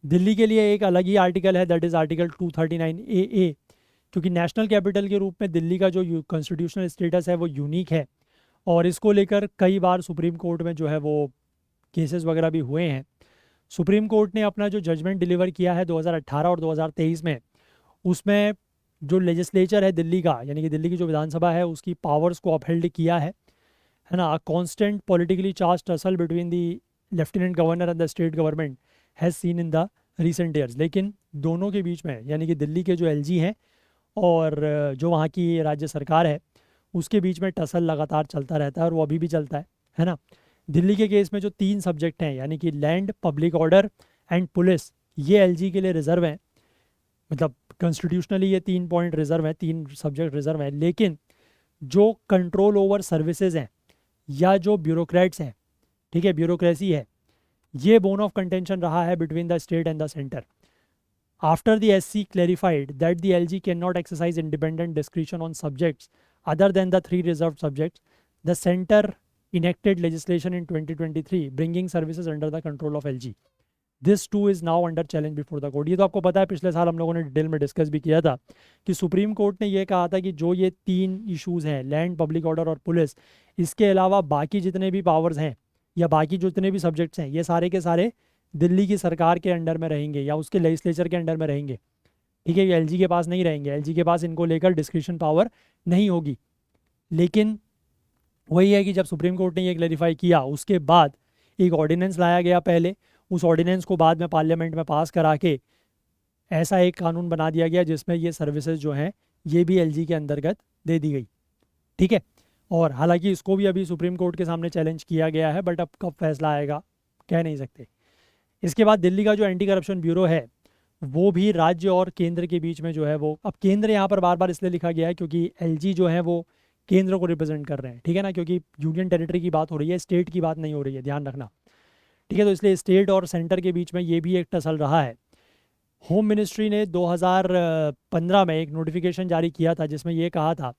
दिल्ली के लिए एक अलग ही आर्टिकल है, दैट इज़ आर्टिकल 239AA, क्योंकि नेशनल कैपिटल के रूप में दिल्ली का जो कॉन्स्टिट्यूशनल स्टेटस है वो यूनिक है, और इसको लेकर कई बार सुप्रीम कोर्ट में जो है वो केसेस वगैरह भी हुए हैं। सुप्रीम कोर्ट ने अपना जो जजमेंट डिलीवर किया है 2018 और 2023 में, उसमें जो लेजिस्लेचर है दिल्ली का, यानी कि दिल्ली की जो विधानसभा है, उसकी पावर्स को अपहेल्ड किया है ना। Constant politically charge tussle between the lieutenant governor and the state government has seen in the recent years, लेकिन दोनों के बीच में, यानी कि दिल्ली के जो एलजी हैं और जो वहाँ की राज्य सरकार है, उसके बीच में टसल लगातार चलता रहता है, और वो अभी भी चलता है ना। दिल्ली के केस में जो 3 सब्जेक्ट हैं, यानी कि land, public order and police, ये एलजी के लिए रिजर्व हैं, मतलब कॉन्स्टिट्यूशनली ये 3 पॉइंट रिजर्व हैं, 3 सब्जेक्ट रिजर्व हैं, लेकिन जो कंट्रोल ओवर सर्विसेज हैं या जो ब्यूरोक्रेट्स हैं, ठीक है, ब्यूरोक्रेसी है, ये बोन ऑफ कंटेंशन रहा है between the state and the centre. After the SC clarified that the LG can not exercise independent discretion on subjects other than the 3 reserved subjects, the center enacted legislation in 2023 bringing services under the control of LG. This too is now under challenge before the court. ये तो आपको पता है, पिछले साल हम लोगों ने डिटेल में डिस्कस भी किया था कि सुप्रीम कोर्ट ने ये कहा था कि जो ये 3 इश्यूज़ हैं, लैंड, पब्लिक ऑर्डर और पुलिस, इसके अलावा बाकी जितने भी पावर्स हैं या बाकी जितने भी सब्जेक्ट्स हैं, ये सारे के सारे दिल्ली की सरकार के अंडर में रहेंगे या उसके लेजिस्लेचर के अंडर में रहेंगे। ठीक है, ये एलजी के पास नहीं रहेंगे, एलजी के पास इनको लेकर डिस्क्रिशन पावर नहीं होगी। लेकिन वही है कि जब सुप्रीम कोर्ट ने ये क्लैरिफाई किया, उसके बाद एक ऑर्डिनेंस लाया गया पहले, उस ऑर्डिनेंस को बाद में पार्लियामेंट में पास करा के ऐसा एक कानून बना दिया गया जिसमें ये सर्विसेज जो हैं ये भी एलजी के अंतर्गत दे दी गई। ठीक है, और हालांकि इसको भी अभी सुप्रीम कोर्ट के सामने चैलेंज किया गया है, बट अब कब फैसला आएगा कह नहीं सकते। इसके बाद दिल्ली का जो एंटी करप्शन ब्यूरो है वो भी राज्य और केंद्र के बीच में जो है वो, अब केंद्र यहाँ पर बार बार इसलिए लिखा गया है क्योंकि एलजी जो है वो केंद्र को रिप्रेजेंट कर रहे हैं, ठीक है ना, क्योंकि यूनियन टेरिटरी की बात हो रही है, स्टेट की बात नहीं हो रही है, ध्यान रखना। ठीक है, तो इसलिए स्टेट और सेंटर के बीच में ये भी एक टसल रहा है। होम मिनिस्ट्री ने 2015 में एक नोटिफिकेशन जारी किया था जिसमें ये कहा था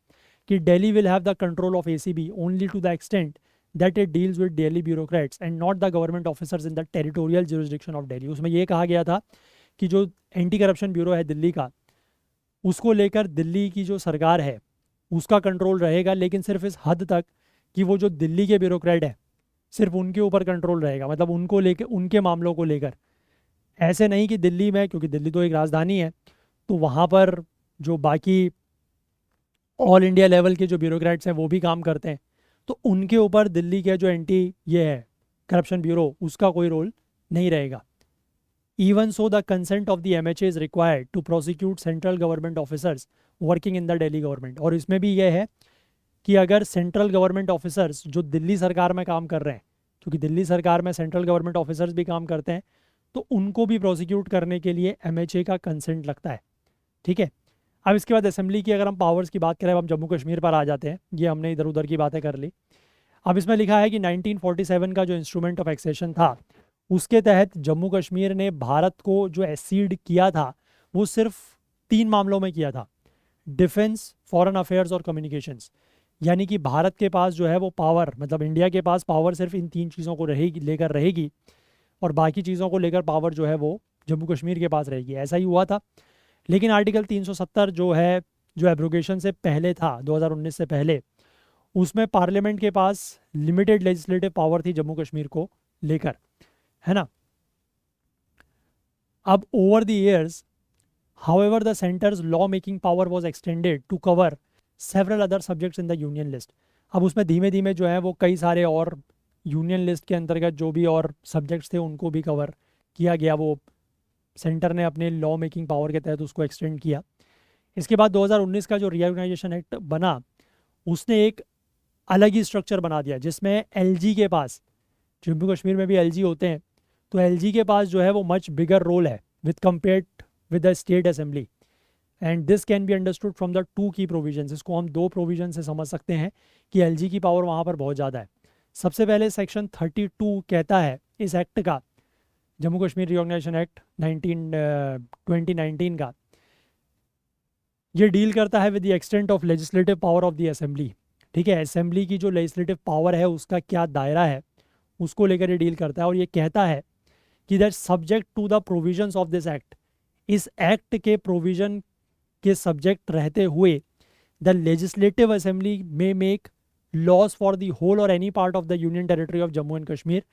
कि Delhi will have the control of ACB only to the extent that it deals with Delhi bureaucrats and not the government officers in the territorial jurisdiction of Delhi. उसमें ये कहा गया था कि जो एंटी करप्शन ब्यूरो है दिल्ली का, उसको लेकर दिल्ली की जो सरकार है उसका कंट्रोल रहेगा, लेकिन सिर्फ इस हद तक कि वो जो दिल्ली के ब्यूरोक्रेट हैं सिर्फ उनके ऊपर कंट्रोल रहेगा, मतलब उनको लेकर, उनके मामलों को लेकर। ऐसे नहीं कि दिल्ली में, क्योंकि दिल्ली तो एक राजधानी है, तो वहाँ पर जो बाकी ऑल इंडिया लेवल के जो ब्यूरोक्रेट्स हैं वो भी काम करते हैं, तो उनके ऊपर दिल्ली के जो एंटी ये है करप्शन ब्यूरो, उसका कोई रोल नहीं रहेगा। Even so, the consent of the MHA is required to prosecute central government officers working in the Delhi government। और इसमें भी यह है कि अगर सेंट्रल गवर्नमेंट ऑफिसर्स जो दिल्ली सरकार में काम कर रहे हैं, क्योंकि दिल्ली सरकार में सेंट्रल गवर्नमेंट ऑफिसर्स भी काम करते हैं, तो उनको भी प्रोसिक्यूट करने के लिए MHA का कंसेंट लगता है। ठीक है, अब इसके बाद असेंबली की अगर हम पावर्स की बात करें, अब हम जम्मू कश्मीर पर आ जाते हैं, ये हमने इधर उधर की बातें कर ली। अब इसमें लिखा है कि 1947 का जो इंस्ट्रूमेंट ऑफ एक्सेशन था, उसके तहत जम्मू कश्मीर ने भारत को जो एसीड किया था वो सिर्फ 3 मामलों में किया था, डिफेंस, फॉरेन अफेयर्स और कम्युनिकेशंस। यानी कि भारत के पास जो है वो पावर, मतलब इंडिया के पास पावर सिर्फ इन 3 चीज़ों को लेकर रहेगी, और बाकी चीज़ों को लेकर पावर जो है वो जम्मू कश्मीर के पास रहेगी। ऐसा ही हुआ था, लेकिन आर्टिकल 370 जो है, जो एब्रोगेशन से पहले था, 2019 से पहले, उसमें पार्लियामेंट के पास लिमिटेड लेजिस्लेटिव पावर थी जम्मू कश्मीर को लेकर, है ना। अब over the years, however the centre's law making power was extended to cover several other subjects in the union list. अब उसमें धीमे धीमे जो है वो कई सारे और यूनियन लिस्ट के अंतर्गत जो भी और सब्जेक्ट्स थे उनको भी कवर किया गया, वो सेंटर ने अपने लॉ मेकिंग पावर के तहत उसको एक्सटेंड किया। इसके बाद 2019 का जो रीऑर्गेनाइजेशन एक्ट बना, उसने एक अलग ही स्ट्रक्चर बना दिया जिसमें एलजी के पास, जम्मू कश्मीर में भी एलजी होते हैं, तो एलजी के पास जो है वो मच बिगर रोल है with compared with the state assembly. And this can be understood from the two की प्रोविजंस। इसको हम दो प्रोविजन से समझ सकते हैं कि एलजी की पावर वहाँ पर बहुत ज़्यादा है। सबसे पहले सेक्शन 32 कहता है इस एक्ट का, जम्मू कश्मीर रीऑर्गेनाइजेशन एक्ट 2019 का, ये डील करता है with the extent of legislative power of the assembly. ठीक है, असेंबली की जो लेजिस्लेटिव पावर है उसका क्या दायरा है उसको लेकर ये डील करता है। और ये कहता है कि that subject to the provisions of this act, इस एक्ट के प्रोविजन के सब्जेक्ट रहते हुए the legislative assembly may make laws for the whole or any part of the union territory of Jammu and Kashmir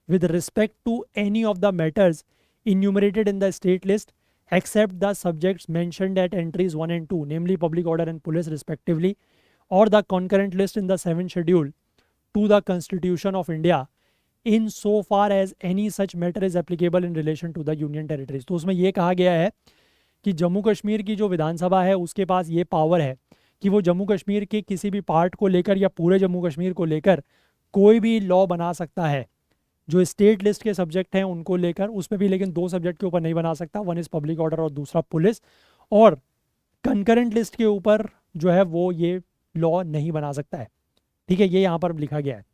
with respect to any of the matters enumerated in the state list except the subjects mentioned at entries 1 and 2, namely public order and police respectively, or the concurrent list in the 7th schedule to the Constitution of India in so far as any such matter is applicable in relation to the union territories। तो उसमें ये कहा गया है कि जम्मू कश्मीर की जो विधानसभा है उसके पास ये पावर है कि वो जम्मू कश्मीर के किसी भी पार्ट को लेकर या पूरे जम्मू कश्मीर को लेकर कोई भी लॉ बना सकता है। जो स्टेट लिस्ट के सब्जेक्ट हैं उनको लेकर, उसमें भी लेकिन दो सब्जेक्ट के ऊपर नहीं बना सकता, वन इज़ पब्लिक ऑर्डर और दूसरा पुलिस, और कंकरेंट लिस्ट के ऊपर जो है वो ये लॉ नहीं बना सकता है। ठीक है, ये यहाँ पर लिखा गया है।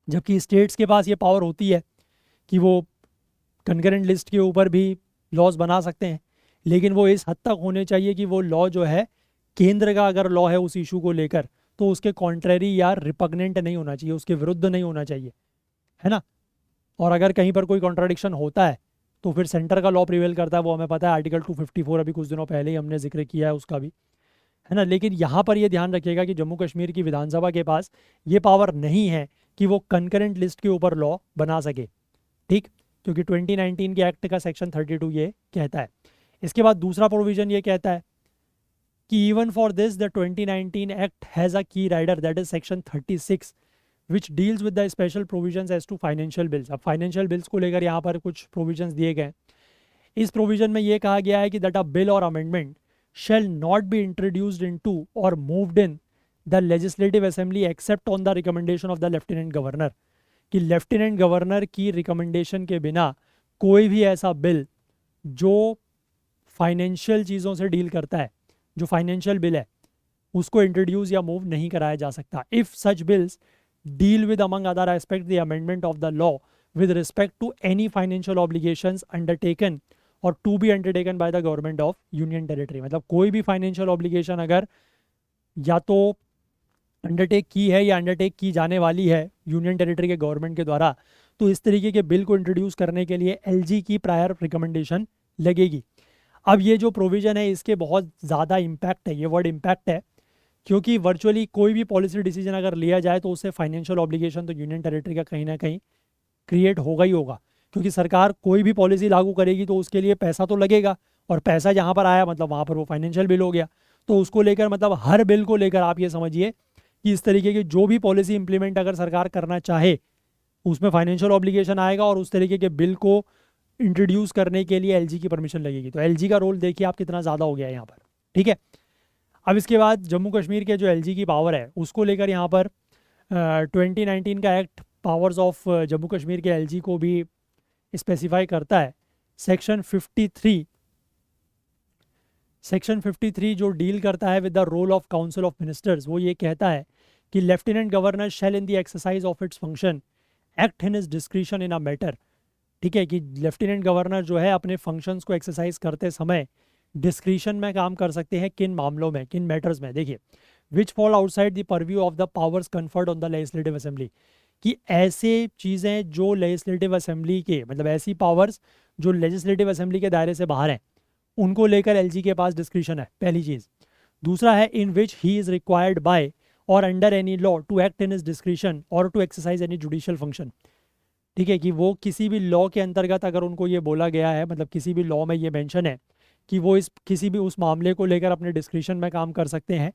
जबकि स्टेट्स के पास ये पावर होती है कि वो कंकरेंट लिस्ट के ऊपर भी लॉज बना सकते हैं, लेकिन वो इस हद तक होने चाहिए कि वो लॉ जो है केंद्र का अगर लॉ है उस इशू को लेकर तो उसके कॉन्ट्रेरी या रिपग्नेंट नहीं होना चाहिए, उसके विरुद्ध नहीं होना चाहिए, है ना। और अगर कहीं पर कोई कॉन्ट्राडिक्शन होता है तो फिर सेंटर का लॉ प्रिवेल करता है, वो हमें पता है, आर्टिकल 254 अभी कुछ दिनों पहले ही हमने जिक्र किया है उसका भी, है ना। लेकिन यहाँ पर ये ध्यान रखिएगा कि जम्मू कश्मीर की विधानसभा के पास ये पावर नहीं है कि वो कंकरेंट लिस्ट के ऊपर लॉ बना सके, ठीक, क्योंकि 2019 के एक्ट का सेक्शन 32 ये कहता है। इसके बाद दूसरा प्रोविजन ये कहता है कि even for this the 2019 act has a key rider, that is section 36 which deals with the special provisions as to financial bills. अब फाइनेंशियल बिल्स को लेकर यहाँ पर कुछ प्रोविजंस दिए गए। इस प्रोविजन में ये कहा गया है कि दैट अ बिल और amendment shall not be introduced into or moved in the legislative assembly except on the recommendation of the lieutenant governor, कि लेफ्टिनेंट गवर्नर की रिकमेंडेशन के बिना कोई भी ऐसा बिल जो फाइनेंशियल चीज़ों से डील करता है, जो फाइनेंशियल बिल है, उसको इंट्रोड्यूस या मूव नहीं कराया जा सकता। If such bills deal with among other aspect the amendment of the law with respect to any financial obligations undertaken or to be undertaken by the government of union territory. मतलब कोई भी financial obligation अगर या तो undertake की है या undertake की जाने वाली है यूनियन टेरिटरी के गवर्नमेंट के द्वारा, तो इस तरीके के बिल को इंट्रोड्यूस करने के लिए एलजी की प्रायर रिकमेंडेशन लगेगी। अब ये जो प्रोविज़न है इसके बहुत ज़्यादा इम्पैक्ट है, ये वर्ड इम्पैक्ट है, क्योंकि वर्चुअली कोई भी पॉलिसी डिसीजन अगर लिया जाए तो उससे फाइनेंशियल ऑब्लिगेशन तो यूनियन टेरिटरी का कहीं ना कहीं क्रिएट होगा ही होगा, क्योंकि सरकार कोई भी पॉलिसी लागू करेगी तो उसके लिए पैसा तो लगेगा, और पैसा जहाँ पर आया मतलब वहाँ पर वो फाइनेंशियल बिल हो गया। तो उसको लेकर मतलब हर बिल को लेकर आप ये समझिए कि इस तरीके की जो भी पॉलिसी इंप्लीमेंट अगर सरकार करना चाहे उसमें फाइनेंशियल ऑब्लिगेशन आएगा, और उस तरीके के बिल को इंट्रोड्यूस करने के लिए एलजी की परमिशन लगेगी। तो एलजी का रोल देखिए आप कितना ज़्यादा हो गया है यहाँ पर, ठीक है। अब इसके बाद जम्मू कश्मीर के जो एलजी की पावर है उसको लेकर यहाँ पर 2019 का act powers of Jammu Kashmir के एलजी को भी स्पेसिफाई करता है। सेक्शन 53 जो डील करता है with the role of council of ministers, वो ये कहता है कि lieutenant governor shall in the exercise of its function act in his discretion in a matter. ठीक है, कि लेफ्टिनेंट गवर्नर जो है अपने फंक्शंस को एक्सरसाइज करते समय डिस्क्रिशन में काम कर सकते हैं। किन मामलों में, किन मैटर्स में, देखिए, विच fall outside the purview of the powers conferred on the legislative assembly, कि ऐसे चीज़ें जो लेजिस्लेटिव असेंबली के मतलब ऐसी पावर्स जो लेजिस्लेटिव असेंबली के दायरे से बाहर हैं उनको लेकर एलजी के पास डिस्क्रिशन है, पहली चीज़। दूसरा है in which he is required by or under any law to act in his discretion or to exercise any judicial function. ठीक है, कि वो किसी भी लॉ के अंतर्गत अगर उनको ये बोला गया है, मतलब किसी भी लॉ में ये मेंशन है कि वो इस किसी भी उस मामले को लेकर अपने डिस्क्रिशन में काम कर सकते हैं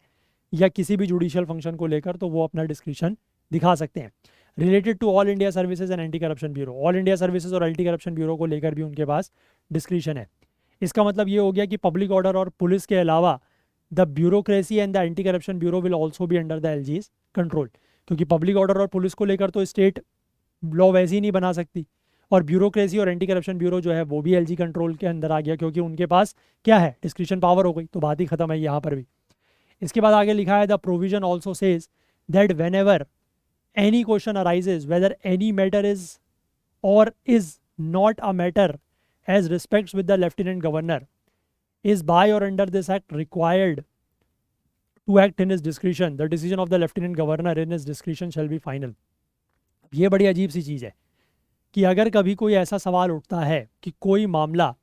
या किसी भी जुडिशियल फंक्शन को लेकर, तो वो अपना डिस्क्रिशन दिखा सकते हैं। Related to all India services and anti corruption bureau, all India services और एंटी करप्शन ब्यूरो को लेकर भी उनके पास डिस्क्रिशन है। इसका मतलब ये हो गया कि पब्लिक ऑर्डर और पुलिस के अलावा the bureaucracy and the anti corruption bureau will also be under the LG's control, क्योंकि पब्लिक ऑर्डर और पुलिस को लेकर तो स्टेट लॉ वैसे ही नहीं बना सकती, और ब्यूरोक्रेसी और एंटी करप्शन ब्यूरो जो है वो भी एलजी कंट्रोल के अंदर आ गया, क्योंकि उनके पास क्या है, डिस्क्रिशन पावर हो गई, तो बात ही खत्म है यहाँ पर भी। इसके बाद आगे लिखा है the provision also says that when ever any question arises whether any matter is or is not a matter as respects with the lieutenant governor is by or under this act required to act in his discretion, the decision of the lieutenant governor in his discretion shall be final। ये बड़ी अजीब सी चीज़ है कि अगर कभी कोई ऐसा सवाल उठता है कि कोई मामला,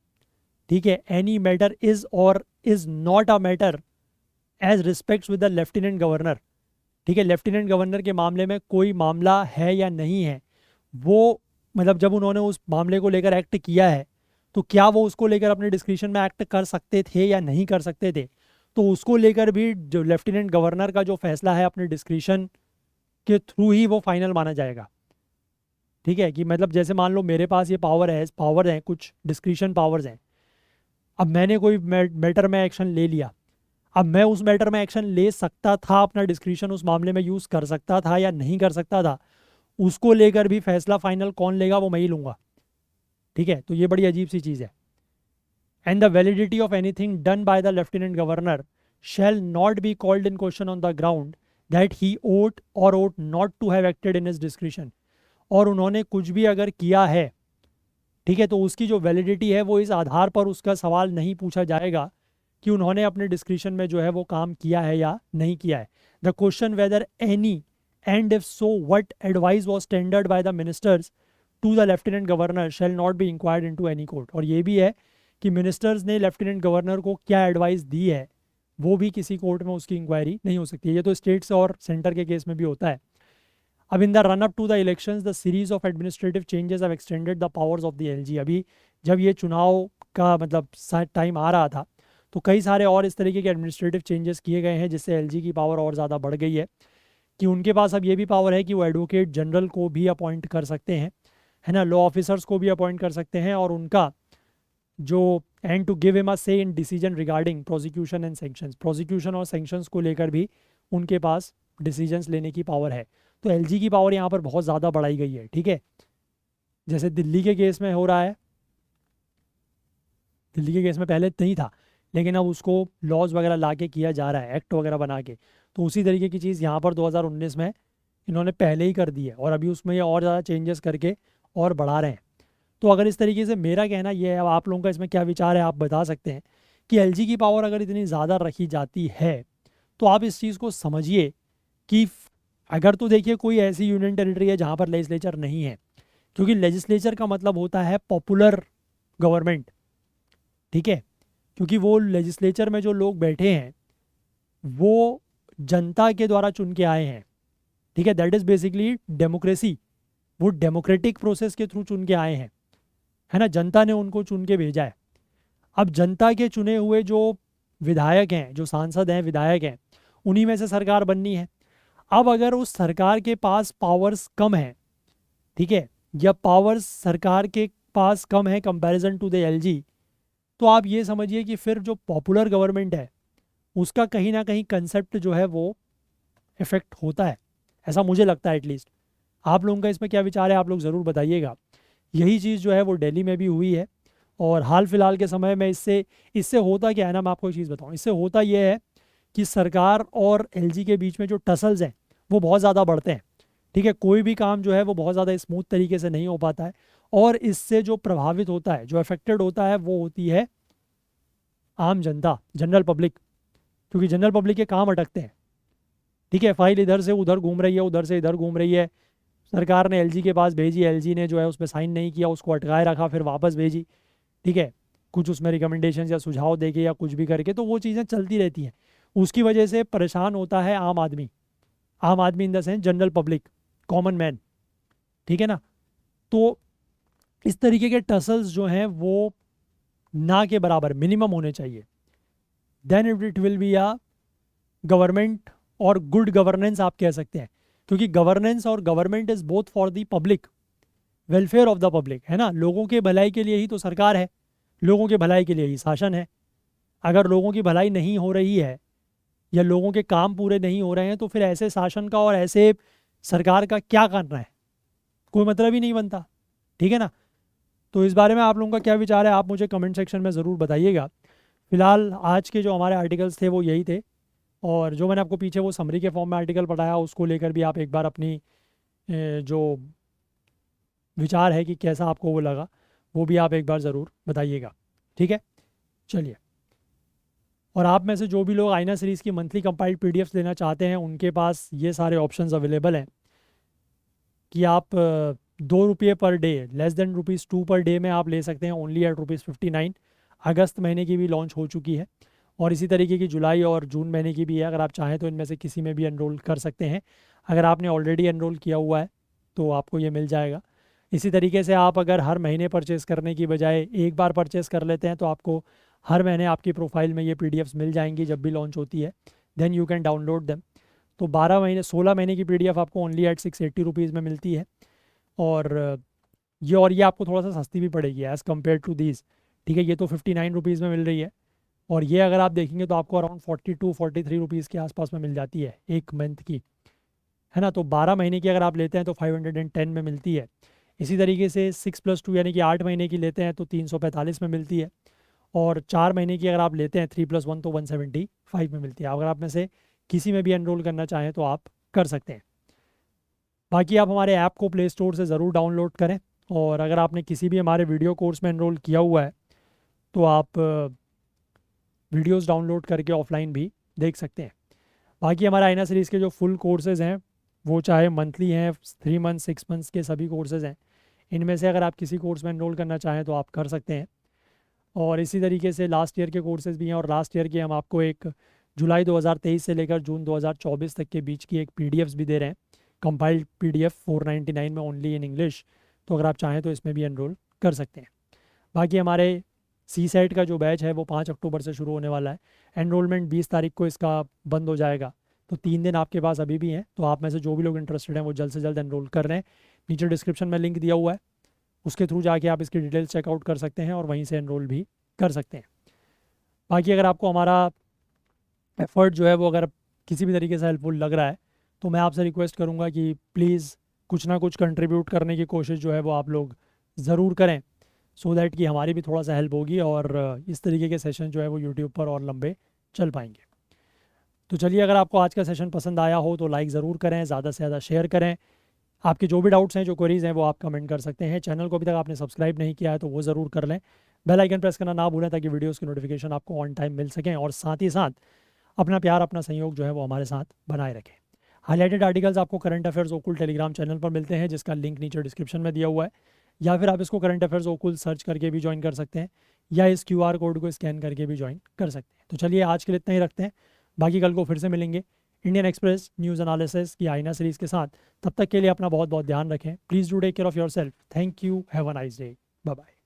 ठीक है, any matter is or is not a matter as respects with the lieutenant governor, ठीक है, लेफ्टिनेंट गवर्नर के मामले में कोई मामला है या नहीं है, वो मतलब जब उन्होंने उस मामले को लेकर एक्ट किया है तो क्या वो उसको लेकर अपने डिस्क्रिशन में एक्ट कर सकते थे या नहीं कर सकते थे, तो उसको लेकर भी जो लेफ्टिनेंट गवर्नर का जो फैसला है अपने डिस्क्रिशन के थ्रू ही वो फाइनल माना जाएगा। ठीक है, कि मतलब जैसे मान लो मेरे पास ये पावर हैं कुछ डिस्क्रिशन पावर्स हैं, अब मैंने कोई मैटर में एक्शन ले लिया, अब मैं उस मैटर में एक्शन ले सकता था, अपना डिस्क्रिशन उस मामले में यूज़ कर सकता था या नहीं कर सकता था, उसको लेकर भी फैसला फाइनल कौन लेगा, वो मैं ही लूँगा। ठीक है, तो ये बड़ी अजीब सी चीज़ है। And the validity of anything done by the lieutenant governor shall not be called in question on the ground that he ought or ought not to have acted in his discretion. और उन्होंने कुछ भी अगर किया है, ठीक है, तो उसकी जो वैलिडिटी है वो इस आधार पर उसका सवाल नहीं पूछा जाएगा कि उन्होंने अपने डिस्क्रिशन में जो है वो काम किया है या नहीं किया है। The question whether any and if so what advice was tendered by the ministers to the lieutenant governor shall not be inquired into any court. और ये भी है कि मिनिस्टर्स ने लेफ्टिनेंट गवर्नर को क्या एडवाइस दी है वो भी किसी कोर्ट में उसकी इंक्वायरी नहीं हो सकती है। ये तो स्टेट्स और सेंटर के केस में भी होता है। अब in the run up to the elections the series of administrative changes have extended the powers of the LG. अभी जब ये चुनाव का मतलब टाइम आ रहा था तो कई सारे और इस तरीके के एडमिनिस्ट्रेटिव चेंजेस किए गए हैं जिससे एलजी की पावर और ज़्यादा बढ़ गई है कि उनके पास अब ये भी पावर है कि वो एडवोकेट जनरल को भी अपॉइंट कर सकते हैं, है ना, लॉ ऑफिसर्स को भी अपॉइंट कर सकते हैं, और उनका जो and to give him a say in decision regarding prosecution and sanctions, prosecution और सेंक्शंस को लेकर भी उनके पास डिसीजंस लेने की पावर है। तो एलजी की पावर यहाँ पर बहुत ज़्यादा बढ़ाई गई है। ठीक है, जैसे दिल्ली के केस में हो रहा है, दिल्ली के केस में पहले नहीं था लेकिन अब उसको लॉज वगैरह ला के किया जा रहा है, एक्ट वगैरह बना के, तो उसी तरीके की चीज़ यहाँ पर 2019 में इन्होंने पहले ही कर दी है और अभी उसमें ये और ज़्यादा चेंजेस करके और बढ़ा रहे हैं। तो अगर इस तरीके से, मेरा कहना ये है, अब आप लोगों का इसमें क्या विचार है आप बता सकते हैं कि एलजी की पावर अगर इतनी ज़्यादा रखी जाती है तो आप इस चीज़ को समझिए कि अगर तो देखिए कोई ऐसी यूनियन टेरिटरी है जहाँ पर लेजिस्लेचर नहीं है, क्योंकि लेजिस्लेचर का मतलब होता है पॉपुलर गवर्नमेंट। ठीक है, क्योंकि वो लेजिस्लेचर में जो लोग बैठे हैं वो जनता के द्वारा चुन के आए हैं। ठीक है, दैट इज़ बेसिकली डेमोक्रेसी, वो डेमोक्रेटिक प्रोसेस के थ्रू चुन के आए हैं, है ना, जनता ने उनको चुन के भेजा है। अब जनता के चुने हुए जो विधायक हैं, जो सांसद हैं, विधायक हैं, उन्हीं में से सरकार बननी है। अब अगर उस सरकार के पास पावर्स कम है, ठीक है, या पावर्स सरकार के पास कम है कंपैरिजन टू द एलजी, तो आप ये समझिए कि फिर जो पॉपुलर गवर्नमेंट है उसका कहीं ना कहीं कंसेप्ट जो है वो इफेक्ट होता है, ऐसा मुझे लगता है एटलीस्ट। आप लोगों का इसमें क्या विचार है आप लोग ज़रूर बताइएगा। यही चीज़ जो है वो दिल्ली में भी हुई है और हाल फिलहाल के समय में इससे इससे होता क्या है ना, मैं आपको एक चीज़ बताऊँ, इससे होता ये है कि सरकार और एलजी के बीच में जो टसल्स हैं वो बहुत ज़्यादा बढ़ते हैं। ठीक है, कोई भी काम जो है वो बहुत ज़्यादा स्मूथ तरीके से नहीं हो पाता है और इससे जो प्रभावित होता है, जो अफेक्टेड होता है, वो होती है आम जनता, जनरल पब्लिक, क्योंकि जनरल पब्लिक के काम अटकते हैं। ठीक है, फाइल इधर से उधर घूम रही है, उधर से इधर घूम रही है, सरकार ने एलजी के पास भेजी, एलजी ने जो है उस पर साइन नहीं किया, उसको अटकाए रखा, फिर वापस भेजी। ठीक है, कुछ उसमें रिकमेंडेशन या सुझाव देके या कुछ भी करके, तो वो चीज़ें चलती रहती हैं। उसकी वजह से परेशान होता है आम आदमी, आम आदमी in the sense general public, common man. ठीक है ना, तो इस तरीके के टसल्स जो हैं वो ना के बराबर मिनिमम होने चाहिए, then it will be a government और गुड गवर्नेंस आप कह सकते हैं, क्योंकि गवर्नेंस और government is both for the public, welfare of the public, है ना। लोगों के भलाई के लिए ही तो सरकार है, लोगों के भलाई के लिए ही शासन है। अगर लोगों की भलाई नहीं हो रही है या लोगों के काम पूरे नहीं हो रहे हैं तो फिर ऐसे शासन का और ऐसे सरकार का क्या करना है, कोई मतलब ही नहीं बनता, ठीक है ना। तो इस बारे में आप लोगों का क्या विचार है, आप मुझे कमेंट सेक्शन में ज़रूर बताइएगा। फिलहाल आज के जो हमारे आर्टिकल्स थे वो यही थे, और जो मैंने आपको पीछे वो समरी के फॉर्म में आर्टिकल पढ़ाया उसको लेकर भी आप एक बार अपनी जो विचार है कि कैसा आपको वो लगा वो भी आप एक बार ज़रूर बताइएगा, ठीक है। चलिए, और आप में से जो भी लोग आईना सीरीज़ की मंथली कंपाइल्ड पीडीएफ्स लेना चाहते हैं उनके पास ये सारे ऑप्शंस अवेलेबल हैं कि आप 2 रुपये per day, less than ₹2 per day में आप ले सकते हैं, ओनली एट ₹59। अगस्त महीने की भी लॉन्च हो चुकी है, और इसी तरीके की जुलाई और जून महीने की भी है। अगर आप चाहें तो इनमें से किसी में भी एनरोल कर सकते हैं। अगर आपने ऑलरेडी एनरोल किया हुआ है तो आपको ये मिल जाएगा। इसी तरीके से आप अगर हर महीने परचेज़ करने की बजाय एक बार परचेज़ कर लेते हैं तो आपको हर महीने आपकी प्रोफाइल में ये पीडीएफ्स मिल जाएंगी जब भी लॉन्च होती है, then you can download them. तो 16 महीने की पीडीएफ आपको ओनली एट ₹680 में मिलती है, और ये आपको थोड़ा सा सस्ती भी पड़ेगी एज़ कम्पेयर टू दीज, ठीक है। ये तो ₹59 में मिल रही है, और ये अगर आप देखेंगे तो आपको अराउंड ₹42-43 के आसपास में मिल जाती है एक मंथ की, है ना। तो 12 महीने की अगर आप लेते हैं तो 510 में मिलती है। इसी तरीके से 6+2 यानी कि 8 महीने की लेते हैं तो 345 में मिलती है, और 4 महीने की अगर आप लेते हैं 3+1 तो 175 में मिलती है। अगर आप में से किसी में भी एनरोल करना चाहें तो आप कर सकते हैं। बाकी आप हमारे ऐप को प्ले स्टोर से ज़रूर डाउनलोड करें, और अगर आपने किसी भी हमारे वीडियो कोर्स में एनरोल किया हुआ है तो आप वीडियोस डाउनलोड करके ऑफलाइन भी देख सकते हैं। बाकी हमारा आईना सीरीज़ के जो फुल कोर्सेज़ हैं वो चाहे मंथली हैं, 3 मंथ 6 मंथ्स के सभी कोर्सेज़ हैं। इनमें से अगर आप किसी कोर्स में एनरोल करना चाहें तो आप कर सकते हैं। और इसी तरीके से लास्ट ईयर के कोर्सेज़ भी हैं, और लास्ट ईयर के हम आपको एक जुलाई 2023 से लेकर जून 2024 तक के बीच की एक पीडीएफ्स भी दे रहे हैं, कंपाइल्ड पीडीएफ 499 में ओनली इन इंग्लिश। तो अगर आप चाहें तो इसमें भी एनरोल कर सकते हैं। बाकी हमारे CSET का जो बैच है वो 5 अक्टूबर से शुरू होने वाला है। एनरोलमेंट 20 तारीख को इसका बंद हो जाएगा, तो 3 दिन आपके पास अभी भी हैं। तो आप में से जो भी लोग इंटरेस्टेड हैं वो जल्द से जल्द एनरोल कर रहे हैं। नीचे डिस्क्रिप्शन में लिंक दिया हुआ है, उसके थ्रू जाके आप इसकी डिटेल्स चेकआउट कर सकते हैं और वहीं से एनरोल भी कर सकते हैं। बाकी अगर आपको हमारा एफर्ट जो है वो अगर किसी भी तरीके से हेल्पफुल लग रहा है तो मैं आपसे रिक्वेस्ट करूँगा कि प्लीज़ कुछ ना कुछ कंट्रीब्यूट करने की कोशिश जो है वो आप लोग ज़रूर करें, सो दैट कि हमारी भी थोड़ा सा हेल्प होगी, और इस तरीके के सेशन जो है वो यूट्यूब पर और लंबे चल पाएंगे। तो चलिए, अगर आपको आज का सेशन पसंद आया हो तो लाइक ज़रूर करें, ज़्यादा से ज़्यादा शेयर करें। आपके जो भी डाउट्स हैं, जो क्वेरीज़ हैं वो आप कमेंट कर सकते हैं। चैनल को अभी तक आपने सब्सक्राइब नहीं किया है तो वो ज़रूर कर लें। बेल आइकन प्रेस करना ना भूलें ताकि वीडियोस की नोटिफिकेशन आपको ऑन टाइम मिल सकें, और साथ ही साथ अपना प्यार, अपना सहयोग जो है वो हमारे साथ बनाए रखें। हाईलाइटेड आर्टिकल्स आपको करंट अफेयर्स ओकुल टेलीग्राम चैनल पर मिलते हैं, जिसका लिंक नीचे डिस्क्रिप्शन में दिया हुआ है, या फिर आप इसको करंट अफेयर्स ओकुल सर्च करके भी ज्वाइन कर सकते हैं, या इस QR कोड को स्कैन करके भी ज्वाइन कर सकते हैं। तो चलिए, आज के लिए इतना ही रखते हैं, बाकी कल को फिर से मिलेंगे इंडियन एक्सप्रेस न्यूज़ एनालिसिस की आईना सीरीज़ के साथ। तब तक के लिए अपना बहुत बहुत ध्यान रखें। Please do take care of yourself. Thank you, have a nice day, bye bye.